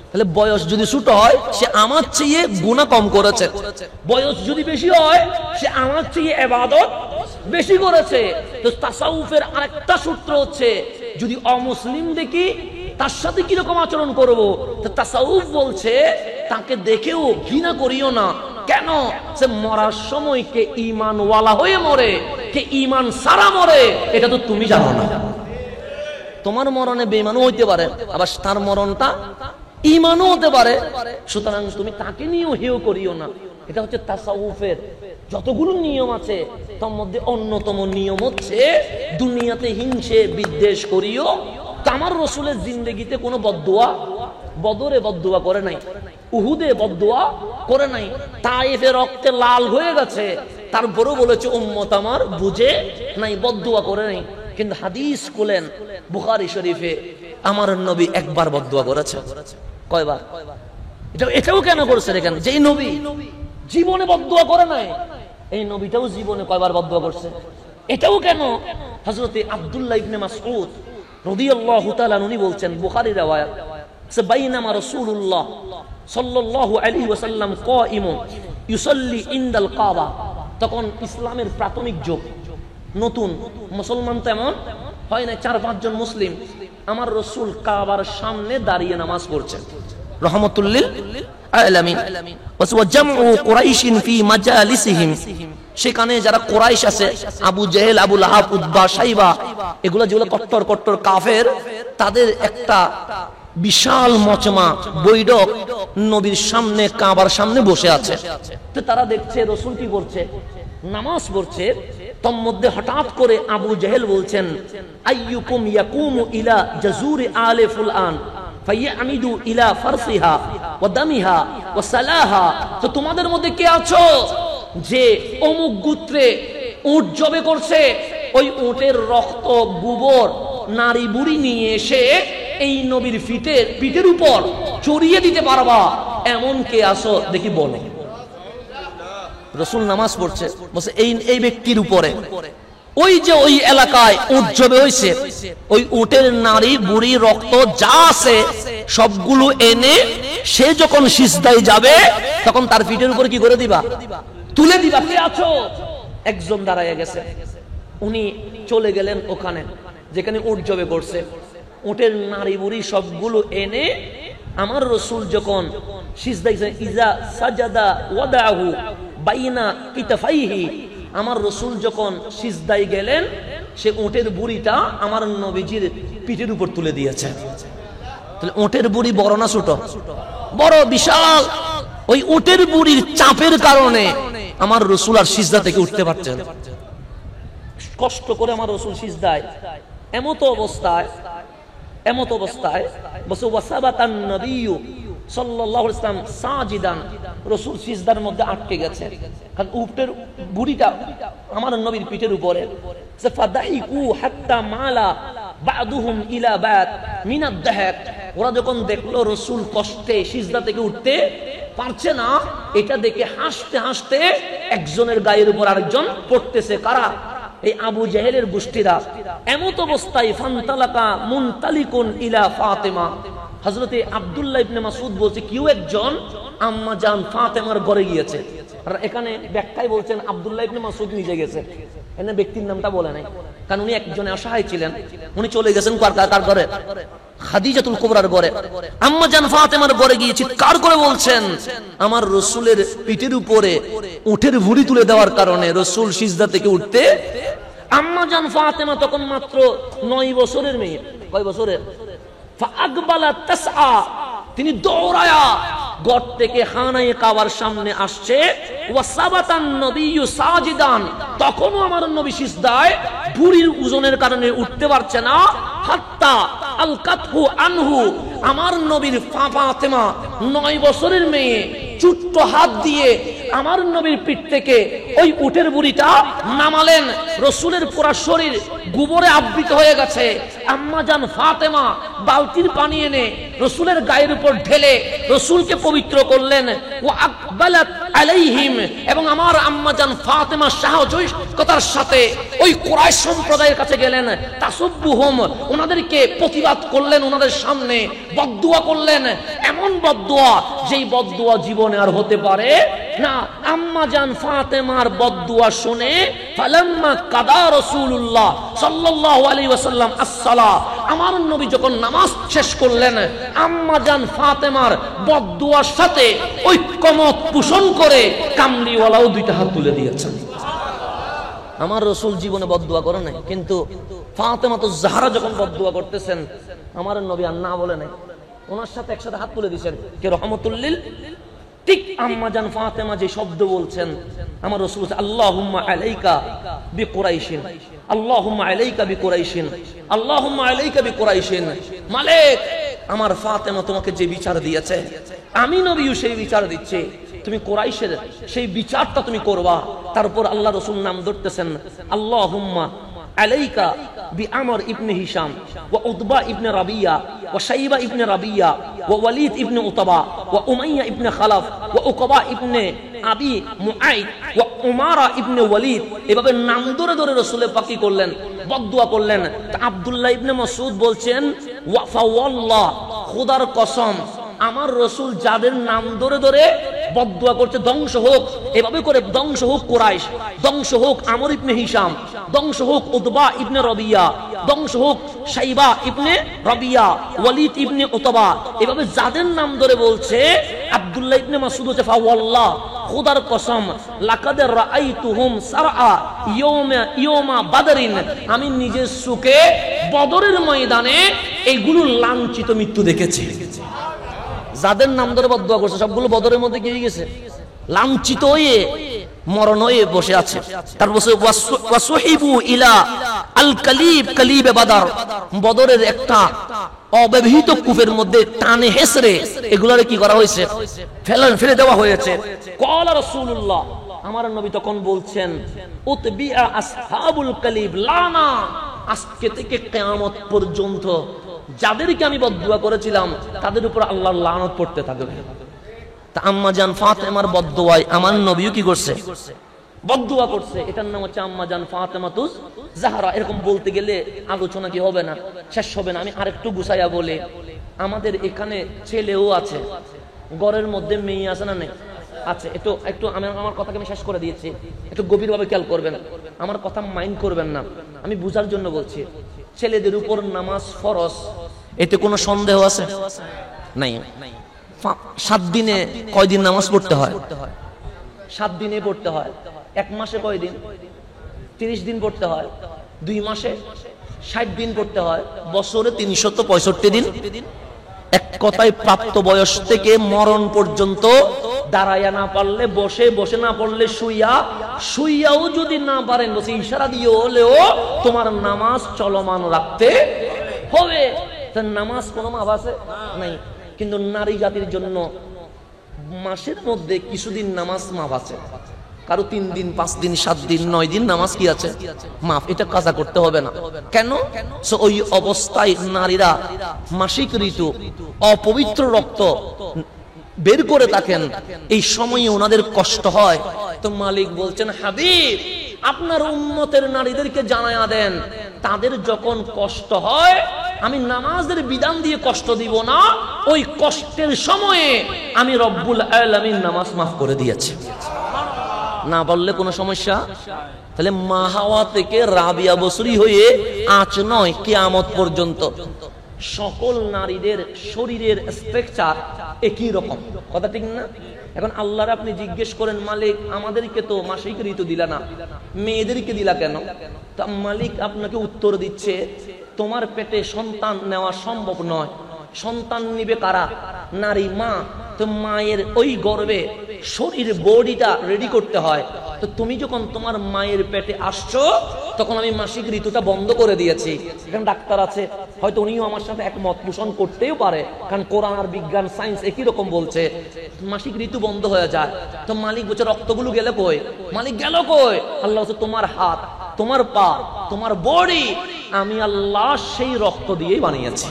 তাহলে বয়স যদি ছোট হয়, সে আমার চেয়ে গুনাহ কম করেছে। বয়স যদি বেশি হয়, সে আমার চেয়ে ইবাদত বেশি করেছে। তো তাসাউফের আরেকটা সূত্র হচ্ছে, যদি অমুসলিম দেখি তার সাথে কিরকম আচরণ করব। তো তাসাউফ বলছে তাকে দেখেও ঘৃণা করিও না। কেন? সে মরার সময় কে ঈমানওয়ালা হয়ে মরে, কে ঈমান সারা মরে, এটা তো তুমি জানো না। তোমার মরণে বেঈমানও হইতে পারে, আবার তার মরণটা ঈমানও হতে পারে। সুতরাং তুমি তাকে নিয়েও হেয় করিও না। এটা হচ্ছে তাসাউফের যতগুলো নিয়ম আছে, তার মধ্যে অন্যতম নিয়ম হচ্ছে দুনিয়াতে হিংসে বিদ্বেষ করিও। আমার রাসূলের জিন্দেগিতে কোনো বদদুয়া, বদরে বদদুয়া করে নাই, উহুদে বদদুয়া করে নাই, তায়েফে রক্তে লাল হয়ে গেছে, তারপরও বলেছে উম্মত আমার বুঝে নাই, বদদুয়া করে নাই। কিন্তু হাদিস খুলেন বুখারী শরীফে, আমার নবী একবার বদদুয়া করেছে। কয়বার? এটাও কেন করছে? দেখেন, যেই নবী জীবনে বদদুয়া করে নাই, এই নবীটাও জীবনে কয়বার বদদুয়া করছে। এটাও কেন? হযরতে আব্দুল্লাহ ইবনে মাসউদ রাদিয়াল্লাহু তাআলা উনি বলছেন, বুখারী riwayat, বাইনামা রাসূলুল্লাহ সাল্লাল্লাহু আলাইহি ওয়াসাল্লাম কাইমুন ইউসাল্লি ইনদাল কাবা। তখন ইসলামের প্রাথমিক যুগ, নতুন মুসলমান তেমন হয় না, 4-5 জন মুসলিম। আমার রাসূল কাবার সামনে দাঁড়িয়ে নামাজ পড়ছেন, রাহমাতুল লিল আলামিন। ওয়া জামউ কুরাইশিন ফি মাজালিসিহিম, সেখানে যারা কুরাইশ আছে, আবু জেহেল, আবু লাহাব, উতবা, শাইবা, এগুলো যেগুলো কট্টর কট্টর কাফের, তাদের একটা বিশাল মজমা, বৈঠক নবীর সামনে, কাবার সামনে বসে আছে। তো তারা দেখছে রাসূল কি করছে, নামাজ পড়ছে। তোর মধ্যে হঠাৎ করে আবু জেহেল বলছেন, আইয়ুকুম ইয়াকুমু ইলা জাজুরি আলে ফুলান ফায়ামিদু ইলা ফারসিহা ওয়া দামিহা ওয়া সালাহা। তো তোমাদের মধ্যে কে আছো যে অমুক গোত্রে উট জবে করছে, ওই উটের রক্ত, গোবর, নারী বুড়ি নিয়ে এসে এই নবীর পিঠের উপর চড়িয়ে দিতে পারবা, এমন কে আছো দেখি বলো। রাসূল নামাজ পড়ছে, বলছে এই ব্যক্তির উপরে, ওই যে ওই এলাকায় উট জবে হইছে, ওই উটের নারী বুড়ি রক্ত যা আছে সবগুলো এনে সে যখন সিজদায় যাবে, তখন তার পিঠের উপর কি করে দিবা? তুলে দিবা। কে আছো? একজন দাঁড়ায় গেছে, উনি চলে গেলেন ওখানে যেখানে উট জবে করছে, উটের নারী বুড়ি সবগুলো এনে আমার রাসূল যখন সিজদায়, ইজা সাজাদা ওয়াদাহু বাইনা কিতাফাইহি, আমার রাসূল যখন সিজদায় গেলেন, সে উটের বুড়িটা আমার নবীজির পিঠের উপর তুলে দিয়েছে। তাহলে উটের বুড়ি বড় না ছোট? বড়, বিশাল। ওই উটের বুড়ির চাপের কারণে আমার রাসূল আর সিজদা থেকে উঠতে পারছেন। কষ্ট করে আমার রাসূল সিজদায়, এমত অবস্থায় বসে ওয়াসাবাতান নবিয়্যু সাল্লাল্লাহু আলাইহি ওয়াসাল্লাম সাজিদান, রাসূল সিজদার মধ্যে আটকে গেছে, কারণ উটের বুড়িটা আমার নবীর পিঠের উপরে। ফাদাহিকু হাত্তা মালা বাদুহুম ইলা বাদ মিনাদ দাহাক, ওরা যখন দেখলো রাসূল কষ্টে সিজদা থেকে উঠতে পারছে না, এটা দেখে হাসতে হাসতে একজনের গায়ের উপর আরেকজন পড়তেছে। কারা? এই আবু জেহেলের গোষ্ঠীরা। এমত অবস্থায় ফান্তালাকা মুনতালিকুন ইলা ফাতেমা, হযরতে আব্দুল্লাহ ইবনে মাসউদ বলছে কেউ একজন আম্মা জান ফাতেমার ঘরে গিয়েছে। আর এখানে ব্যাখ্যায় বলছেন আব্দুল্লাহ ইবনে মাসউদ নিজে গেছে, এখানে ব্যক্তির নামটা বলে নাই, কারণ উনি একজনে অসহায় ছিলেন। উনি চলে গেছেন কার ঘরে? খাদিজাতুল কুবরার ঘরে। আম্মা জান ফাতেমার ঘরে গিয়ে চিৎকার করে বলছেন, আমার রাসূলের পিঠের উপরে উটের ভুঁড়ি তুলে দেওয়ার কারণে রাসূল সিজদা থেকে উঠতে। আম্মা জান ফাতেমা তখন মাত্র 9 বছরের মেয়ে। কয় বছরের? ফাআকবালা তাসআ তিনি দৌড়ায়া ঘর থেকে খানায়ে কাবার সামনে আসছে, ওয়াসাবাতান নবিয়্যু সাজিদান, তখনও আমার নবী সিজদায় বুড়ির ওজনের কারণে উঠতে পারছে না। হাত্তা আলকাতহু আনহু, আমার নবীর ফাতেমা 9 বছরের মেয়ে ছোট্ট হাত দিয়ে আমার নবীর পিঠ থেকে ওই উটের বুড়িটা নামালেন। রসুলের পুরা শরীর গোবরে আবৃত হয়ে গেছে। আম্মা জান ফাতেমা বালতির পানি এনে রসুলের গায়ের উপর ঢেলে রসুলকে পবিত্র করলেন। ও আকবালাত আলাইহিম, এবং আমার আম্মা জান ফাতেমা সাহসিকতার সাথে ওই কুরাইশ সম্প্রদায়ের কাছে গেলেন। তাসুব্বুহুম, ওনাদেরকে প্রতিবাদ করলেন, ওনাদের সামনে বদদুয়া করলেন, এমন বদদুয়া যেই বদদুয়া জীবনে আর হতে পারে না। আম্মা জান ফাতেমার বদদুয়া শুনে ফালাম্মা কাদা রাসূলুল্লাহ সাল্লাল্লাহু আলাইহি ওয়াসাল্লাম আসসালা, আমার নবী যখন নামাজ শেষ করলেন, আম্মা জান ফাতেমার বদদুয়ার সাথে ঐক্যমত পোষণ করে কামলিওয়ালাও 2টা হাত তুলে দিয়েছেন। আমার রাসূল জীবনে বদদুয়া করে নাই, কিন্তু ফাতেমা তো জাহরা যখন বদদুয়া করতেছেন, আমার নবী আর না বলে নাই, ওনার সাথে একসাথে হাত তুলে দিয়েছেন কে রহমাতুল্লিল। ঠিক আম্মা জান ফাতেমা যে শব্দ বলছেন, আমার রাসূল আল্লাহুম্মা আলাইকা বিকুরাইশিন, আল্লাহুম্মা আলাইকা বিকুরাইশিন, আল্লাহুম্মা আলাইকা বিকুরাইশিন। মালিক, আমার ফাতেমা তোমাকে যে বিচার দিয়েছে, আমি নবীও সেই বিচার দিচ্ছি, তুমি কুরাইশের সেই বিচারটা তুমি করবা। তারপর আল্লাহ রাসূল নাম ধরতেছেন, আল্লাহুম্মা আলাইকা বিআমর ইবনে হিশাম ওয়া উতবা ইবনে রাবিয়া ওয়া শাইবা ইবনে রাবিয়া ওয়া ওয়ালিদ ইবনে উতবা ওয়া উমাইয়া ইবনে খালাফ ওয়া উকবা ইবনে আবি মুআইদ ওয়া উমারা ইবনে ওয়ালিদ। এভাবে নাম ধরে ধরে রাসূলের পাক কি করলেন, বদদুয়া করলেন। তা আব্দুল্লাহ ইবনে মাসউদ বলছেন, ওয়া ফাওয়াল্লাহ, খোদার কসম, আমার রাসূল যাদের নাম ধরে ধরে বদদুয়া করছে, ধ্বংস হোক, এভাবে করে ধ্বংস হোক কুরাইশ, ধ্বংস হোক আমর ইবনে হিশাম, ধ্বংস হোক উতবা ইবনে রাবিয়া, ধ্বংস হোক শাইবা ইবনে রাবিয়া, ওয়ালিদ ইবনে উতবা, এভাবে যাদের নাম ধরে বলছে। আব্দুল্লাহ ইবনে মাসউদ বলছে, ফাওয়াল্লাহ, খোদার কসম, লাকাদ রাআইতুহুম সারআ ইয়াওমা বাদরিন, আমি নিজের চোখে বদরের ময়দানে এইগুলো লাঞ্ছিত মৃত্যু দেখেছি। যাদের নাম ধরে বদদুয়া করছে সবগুলো বদরের মধ্যে কি হয়ে গেছে, লাঞ্ছিত হয়ে মরণ হয়ে বসে আছে। তারপর ওয়াসুহিবু ইলা আল কালিব, কালিবে বাদর, বদরের একটা অব্যবহৃত কূপের মধ্যে টানে হেসরে এগুলারে কি করা হয়েছে, ফেলে দেওয়া হয়েছে। ক্বালা রাসূলুল্লাহ, আমার নবী তখন বলছেন, উতবিআ আসহাবুল কালিব লানা, আজকে থেকে কিয়ামত পর্যন্ত যাদেরকে আমি বদদুয়া করেছিলাম তাদের উপর আল্লাহর লানত পড়তে থাকবে। তা আম্মা জান ফাতেমার বদদুয়ায় আমার নবীও কি করছে, বদদুয়া করছে। এটার নাম হচ্ছে আম্মা জান ফাতেমাতুজ জাহরা। এরকম বলতে গেলে আলোচনা কি হবে না, শেষ হবে না। আমি আরেকটু গুছাইয়া বলি, আমাদের এখানে ছেলেও আছে, ঘরের মধ্যে মেয়ে আছে না নেই, আছে। একটু আমার কথাকে আমি শেষ করে দিয়েছি, একটু গভীরভাবে খেয়াল করবেন, আমার কথা মাইন্ড করবেন না, আমি বুঝার জন্য বলছি। ছেলেদের উপর নামাজ ফরজ, এতে কোনো সন্দেহ আছে নাই? 7 দিনে কয়দিন নামাজ পড়তে হয়? 7 দিনে পড়তে হয়। 1 মাসে কয়দিন? 30 দিন পড়তে হয়। 2 মাসে 60 দিন পড়তে হয়। বছরে 365 দিন। এক কথায় প্রাপ্ত বয়স থেকে মরণ পর্যন্ত দাঁড়াইয়া না পারলে বসে, বসে না পড়লে শুইয়াও যদি না পারেন বসে ইশারা দিয়ে হলেও তোমার নামাজ চলমান রাখতে হবে। নামাজ কোনো মাপ আছে নাই, কিন্তু নারী জাতির জন্য মাসের মধ্যে কিছুদিন নামাজ মাপ আছে। কারো 3 দিন, 5 দিন, 7 দিন, 9 দিন নামাজ কি আছে, মাফ। এটা কাজা করতে হবে না। কেন? ওই অবস্থায় নারীরা মাসিক ঋতু, অপবিত্র রক্ত বের করে থাকেন, এই সময়ে ওনাদের কষ্ট হয়। তো মালিক বলছেন, হাবিব, আপনার উম্মতের নারীদেরকে জানায়া দেন, তাদের যখন কষ্ট হয় আমি নামাজের বিধান দিয়ে কষ্ট দিব না, ওই কষ্টের সময়ে আমি রব্বুল আলামিন নামাজ মাফ করে দিয়েছি। না বললে কোনো সমস্যা? তাহলে মা হাওয়া থেকে রাবিয়া বসরি হয়ে আজ নয়, কিয়ামত পর্যন্ত সকল নারীদের শরীরের স্ট্রাকচার একই রকম। কথা ঠিক না? এখন আল্লাহর আপনি জিজ্ঞেস করেন, মালিক আমাদেরকে তো মাসিক ঋতু দিলা না, মেয়েদেরকে দিলা কেন? তা মালিক আপনাকে উত্তর দিচ্ছে, তোমার পেটে সন্তান নেওয়া সম্ভব নয়। সন্তান নিবে কারা? নারী মা, তো মায়ের ওই গর্ভে শরীর বডিটা রেডি করতে হয়। তো তুমি যখন তোমার মায়ের পেটে আসছো তখন আমি মাসিক ঋতুটা বন্ধ করে দিয়েছি। এখানে ডাক্তার আছে, হয়তো উনিও আমার সাথে একমত পোষণ করতেও পারে, কারণ কোরআন আর বিজ্ঞান সায়েন্স একই রকম বলছে মাসিক ঋতু বন্ধ হয়ে যায়। তো মালিক বলছে রক্তগুলো গেলে কই? মালিক গেল কই? আল্লাহ বলছে তোমার হাত, তোমার পা, তোমার বডি আমি আল্লাহ সেই রক্ত দিয়েই বানিয়েছি।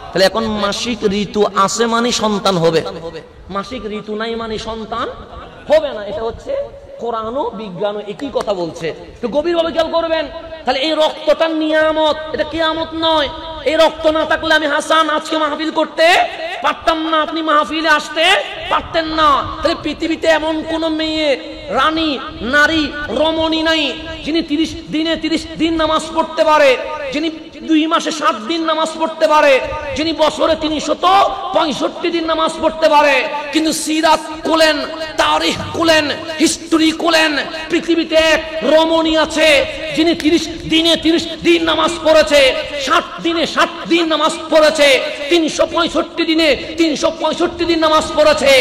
তাহলে এখন মাসিক ঋতু আছে মানে সন্তান হবে, মাসিক ঋতু নাই মানে সন্তান হবে না। এটা হচ্ছে কোরআন ও বিজ্ঞান একই কথা বলছে। তো গভীরভাবে খেয়াল করবেন। তাহলে এই রক্তটার নিয়ামত, এটা কিয়ামত নয়। এই রক্ত না থাকলে আমি হাসান আজকে মাহফিল করতে পারতাম না, আপনি মাহফিলে আসতে পারতেন না। তাহলে পৃথিবীতে এমন কোন মেয়ে, রানী, নারী, রমণী নাই যিনি 30 দিনে 30 দিন নামাজ পড়তে পারে, যিনি 2 মাসে 7 দিন নামাজ পড়তে পারে, যিনি বছরে 365 দিন নামাজ পড়তে পারে। কিন্তু সিরাত খুলেন, তারিখ খুলেন, হিস্টরি খুলেন, পৃথিবীতে এক রমণী আছে যিনি 30 দিনে 30 দিন নামাজ পড়েছে, 60 দিনে 60 দিন নামাজ পড়েছে, 365 দিনে 365 দিন নামাজ পড়েছে,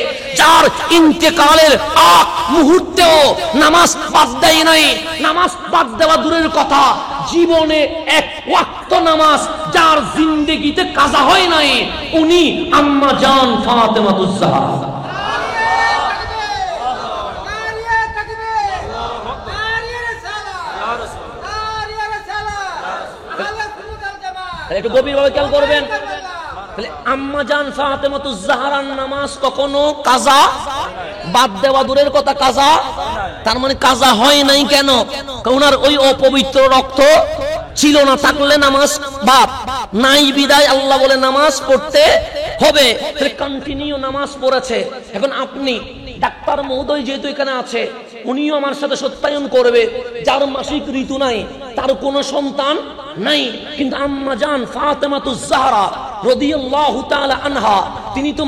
যার ইন্তেকালের আগ মুহূর্তেও নামাজ বাদ দেয় নাই। নামাজ বাদ দেওয়া দূরের কথা, জীবনে এক ওয়াক্ত নামাজ যার জিন্দেগিতে কাজা হয় নাই, উনি আম্মা জান ফাতেমাতুজ জাহরা। একটু গভীরভাবে খেয়াল করবেন। তাহলে আম্মা জান ফাতেমাতুজ জাহরার নামাজ কখনো কাজা বাদ দেওয়া দূরের কথা কাজা, তার মানে কাজা হয় নাই কেন? কারণ ওনার ওই অপবিত্র রক্ত ছিল না, থাকলে নামাজ বাদ নাই, বিদায় আল্লাহ বলে নামাজ পড়তে হবে। তাহলে কন্টিনিউ নামাজ পড়েছে। এখন আপনি ডাক্তার মহোদয় যেহেতু এখানে আছে, উনিও আমার সাথে সত্যায়ন করবে যার মাসিক ঋতু নাই, তার কোনো সন্তান নাই। কিন্তু আম্মা জান ফাতেমাতুজ জাহরা রাদিয়াল্লাহু তাআলা আনহা, তিনি তো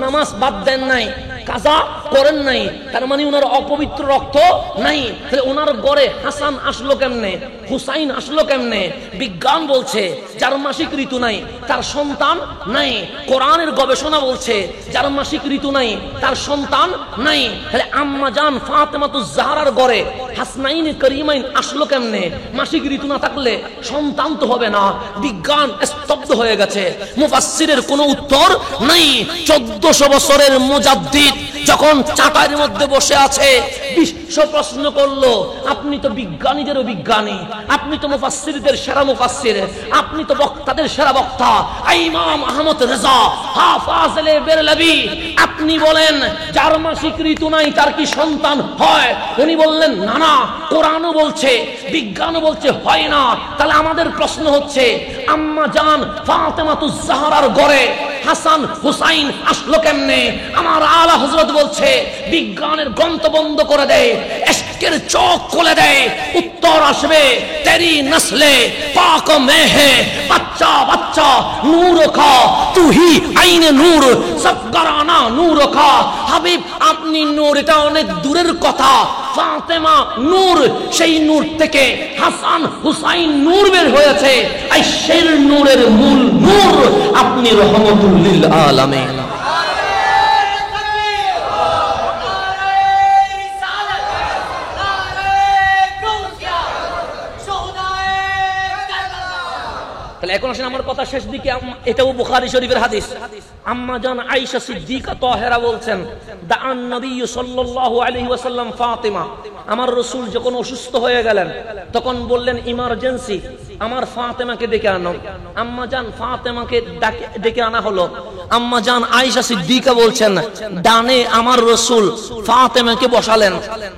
নামাজ বাদ দেন নাই, কাজা করেন নাই, তার মানে ওনার অপবিত্র রক্ত নাই। তাহলে ওনার ঘরে হাসান আসলো কেমনে, হুসাইন আসলো কেমনে? বিজ্ঞান বলছে যার মাসিক ঋতু নাই তার সন্তান নাই। কোরআনের গবেষণা বলছে যার মাসিক ঋতু নাই তার সন্তান নাই। তাহলে আম্মা জান ফাতেমাতুজ জাহরার ঘরে হাসনাইন করিমাইন আসলো কেমনে? মাসিক ঋতু না থাকলে সন্তান তো হবে না। বিজ্ঞান স্তব্ধ হয়ে গেছে, মুফাসসিরের কোনো উত্তর নাই। 1400 বছরের মুজাদ্দিদ যখন চাটাইয়ের মধ্যে বসে আছে, বিশ্ব প্রশ্ন করলো, আপনি তো বিজ্ঞানীদেরও বিজ্ঞানী, আপনি তো মুফাসসিরদের সেরা মুফাসসির, আপনি তো বক্তাদের সেরা বক্তা, ইমাম আহমদ রেজা হাফেজে বেরলভী, আপনি বলেন যার মাসিক ঋতু নাই তার কি সন্তান হয়? উনি বললেন না না, কোরআনও বলছে, বিজ্ঞানও বলছে হয় না। তাহলে আমাদের প্রশ্ন হচ্ছে আম্মা জান ফাতেমাতুজ জাহরার ঘরে হাসান হুসাইন আসলো কেমনে? আমার আলা হযরত বলছে বিজ্ঞানের গ্রন্থ বন্ধ করে দেয়, ইশকের চোখ খুলে দেয়, উত্তর আসবে তেরি নসলে পাক মে হে বাচ্চা বাচ্চা নূর খা তু হি আইনে নূর সব গরানা নূর খা। হাবিব আপনি নূর, এটা অনেক দূরের কথা। ফাতেমা নূর, সেই নূর থেকে হাসান হুসাইন নূর বের হয়েছে, এই সেই নূরের মূল নূর আপনি রহমতুল লিল আলামিন। তাহলে এখন আসেন আমার কথা শেষ দিকে, এটাও বুখারী শরীফের হাদিস। আম্মা জান আয়েশা সিদ্দিকা তাহেরা বলছেন, দাআন নবী সাল্লাল্লাহু আলাইহি ওয়াসাল্লাম ফাতেমা, আমার রাসূল যখন অসুস্থ হয়ে গেলেন তখন বললেন ইমার্জেন্সি, আমার ফাতেমাকে ডেকে আনো। আম্মা জান ফাতেমাকে ডেকে আনা হলো। আম্মা জান আয়েশা সিদ্দিকা বলছেন, ডানে আমার রাসূল ফাতেমাকে বসালেন,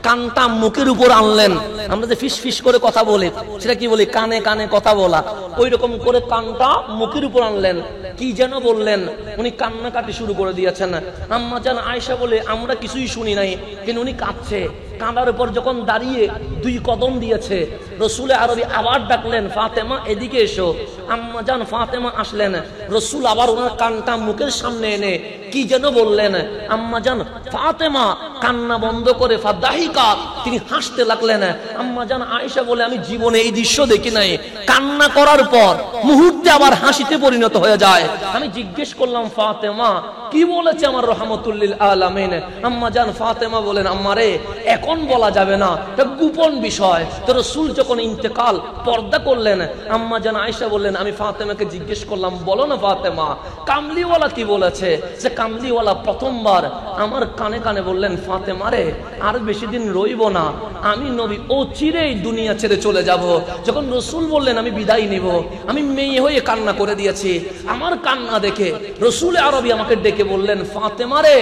কানটা মুখের উপর আনলেন। আমরা যে ফিস ফিস করে কথা বলি সেটা কি বলি? কানে কানে কথা বলা। ওই রকম করে কানটা মুখের উপর আনলেন, কি যেন বললেন, উনি কান্নাকাটি শুরু করে দিয়েছেন। আম্মা জান আয়েশা বলে আমরা কিছুই শুনি নাই, কিন্তু উনি কাঁদছে। কাঁদার উপর যখন দাঁড়িয়ে 2 কদম দিয়েছে, রসুলে আরবি আবার ডাকলেন, ফাতেমা এদিকে এসো। আম্মা জান ফাতেমা আসলেন, রসুল আবার ওনার কানটা মুখের সামনে এনে কি যেন বললেন। আম্মা জান ফাতেমা কান্না বন্ধ করে ফাদাহিকা, তিনি হাসতে লাগলেন। আম্মা জান আয়েশা বলে, আমি জীবনে এই দৃশ্য দেখি নাই। কান্না করার পর মুহূর্তে আবার হাসিতে পরিণত হয়ে যায়। আমি জিজ্ঞেস করলাম, ফাতেমা কি বলেছে আমার রহমতুল লিল আলামিন? আম্মা জান ফাতেমা বলেন, আম্মারে এখন বলা যাবে না, এটা গোপন বিষয়। তো রাসূল যখন ইন্তেকাল পর্দা করলেন, আম্মা জান আয়েশা বললেন, আমি ফাতেমাকে জিজ্ঞেস করলাম, বলো না ফাতেমা, কামলিওয়ালা কি বলেছে? সে কামলিওয়ালা প্রথমবার আমার কানে কানে বললেন, ফাতেমা রে, আর বেশি দিন রইব না, আমি নবী অচিরেই দুনিয়া ছেড়ে চলে যাব। যখন রাসূল বললেন আমি বিদায় নিব, আমি মেয়ে হয়ে কান্না করে দিয়েছি। আমার কান্না দেখে রাসূল আরবি আমাকে ডেকে বললেন, ফাতেমা রে,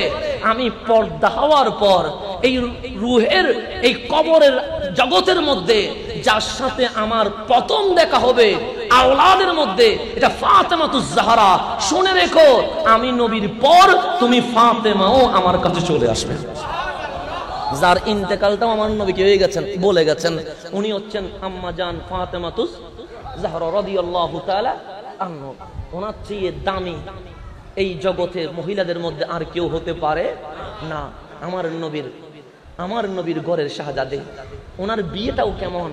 আমি পর্দা হওয়ার পর এই রূহের এই কবরের জগতের মধ্যে যার সাথে আমার প্রথম দেখা হবে আওলাদের মধ্যে, এটা ফাতেমাতুজ জাহরা। শুনে রেখো, আমি নবীর পর তুমি ফাতেমাও আমার কাছে চলে আসবে। যার ইন্তেকালটাও আমার নবী কি হয়ে গেছেন, বলে গেছেন, উনি হচ্ছেন আম্মা জান ফাতেমাতুজ জাহরা রাদিয়াল্লাহু তাআলা আনহা। ওনার চেয়ে দামি এই জগতের মহিলাদের মধ্যে আর কেউ হতে পারে না। আমার নবীর ঘরের শাহজাদে। ওনার বিয়েটাও কেমন,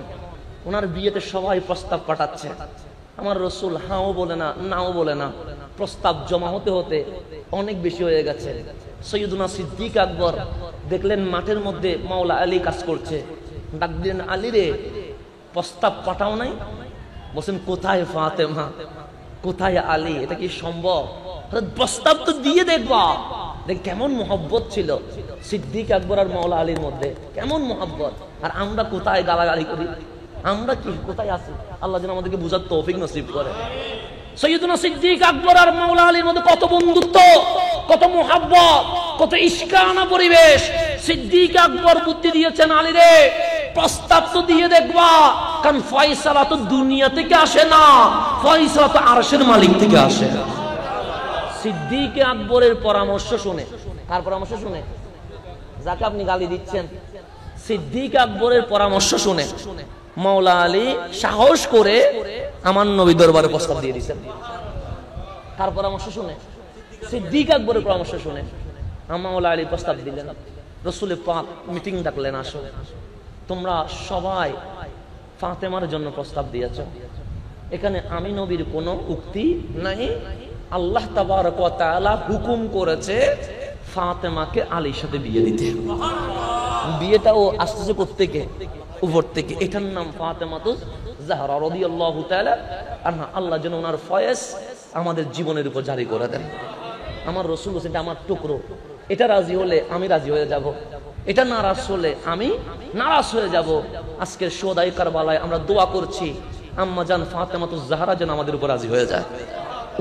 ওনার বিয়েতে সবাই প্রস্তাব পাঠাচ্ছে। আমার রাসূল হাও বলে না, নাও বলে না। প্রস্তাব জমা হতে হতে অনেক বেশি হয়ে গেছে। সৈয়দুনা সিদ্দিক আকবর দেখলেন মাঠের মধ্যে মাওলা আলী কাজ করছে। ডাক দিলেন, আলী রে, প্রস্তাব পাঠাও নাই? বলছেন, কোথায় ফাতেমা, কোথায় আলী? এটা কি সম্ভব? প্রস্তাব তো দিয়ে দেখবা। দেখ কেমন মোহব্বত ছিল সিদ্দিক আকবর আর মাওলা আলীর মধ্যে, কেমন মোহব্বত। আর আমরা কোথায় গালাগালি করি, আমরা কি কোথায় আছি? আল্লাহ যেন আমাদেরকে বুঝার তৌফিক নসিব করে। সৈয়দুনা সিদ্দিক আকবর আর মাওলা আলীর মধ্যে কত বন্ধুত্ব, কত মোহাব্বত, কত ইশকানা পরিবেশ। সিদ্দিক আকবর বুদ্ধি দিয়েছেন, আলী রে, প্রস্তাব তো দিয়ে দেখবা, কারণ ফয়সালা তো দুনিয়া থেকে আসে না, ফয়সালা তো আরশের মালিক থেকে আসে। সিদ্দিক আকবরের পরামর্শ শুনে, কার পরামর্শ শুনে? যাকে আপনি গালি দিচ্ছেন, সিদ্দিক আকবরের পরামর্শ শুনে মাওলা আলী সাহস করে আমার নবী দরবারে প্রস্তাব দিয়ে দিয়েছেন। কার পরামর্শ শুনে? সিদ্দিক আকবরের পরামর্শ শুনে মাওলা আলী প্রস্তাব দিলেন। রাসূল পাক মিটিং ডাকলেন, আসো তোমরা সবাই ফাতেমার জন্য প্রস্তাব দিয়েছো। এখানে আমি নবীর কোনো উক্তি নাই। আল্লাহ তাবারক ওয়া তাআলা হুকুম করেছে ফাতেমাকে আলীর সাথে বিয়ে দিতে। বিয়েটাও আসতেছে প্রত্যেকে উপর থেকে। এটার নাম ফাতেমাতুজ জাহরা রাদিয়াল্লাহু তাআলা আনহা। আল্লাহ যেন ওনার ফয়েজ আমাদের জীবনের উপর জারি করে দেন। আমার রাসূল বলেছেন, এটা আমার টুকরো, এটা রাজি হলে আমি রাজি হয়ে যাব, এটা নারাজ হলে আমি নারাজ হয়ে যাব। আজকের শোহদায়ে কারবালায় আমরা দোয়া করছি, আম্মা জান ফাতেমাতুজ জাহরা যেন আমাদের উপর রাজি হয়ে যায়।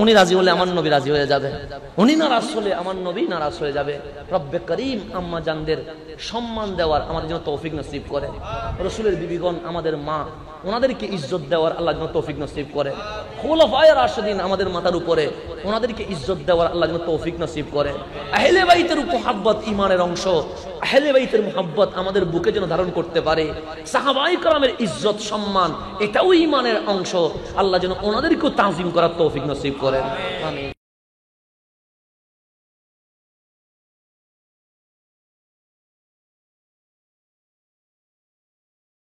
উনি রাজি হলে আমার নবী রাজি হয়ে যাবে, উনি নারাজ হলে আমার নবী নারাজ হয়ে যাবে। রব্বে করিম আম্মা জানদের সম্মান দেওয়ার আমাদের জন্য তৌফিক নসিব করে। রাসূলের বিবিগণ আমাদের মা, ওনাদেরকে ইজ্জত দেওয়ার আল্লাহ যেন তৌফিক নসিব করে। খুলাফায়ে রাশিদিন আমাদের মাথার উপরে, ওনাদেরকে ইজ্জত দেওয়ার আল্লাহ যেন তৌফিক নসিব করে। আহলে বাইতের মুহাব্বত ঈমানের অংশ, আহলে বাইতের মুহাব্বত আমাদের বুকে যেন ধারণ করতে পারে। সাহাবায়ে কেরামের ইজ্জত সম্মান এটাও ঈমানের অংশ। আল্লাহ যেন ওনাদেরকেও তাজিম করার তৌফিক নসিব করেন। আমিন।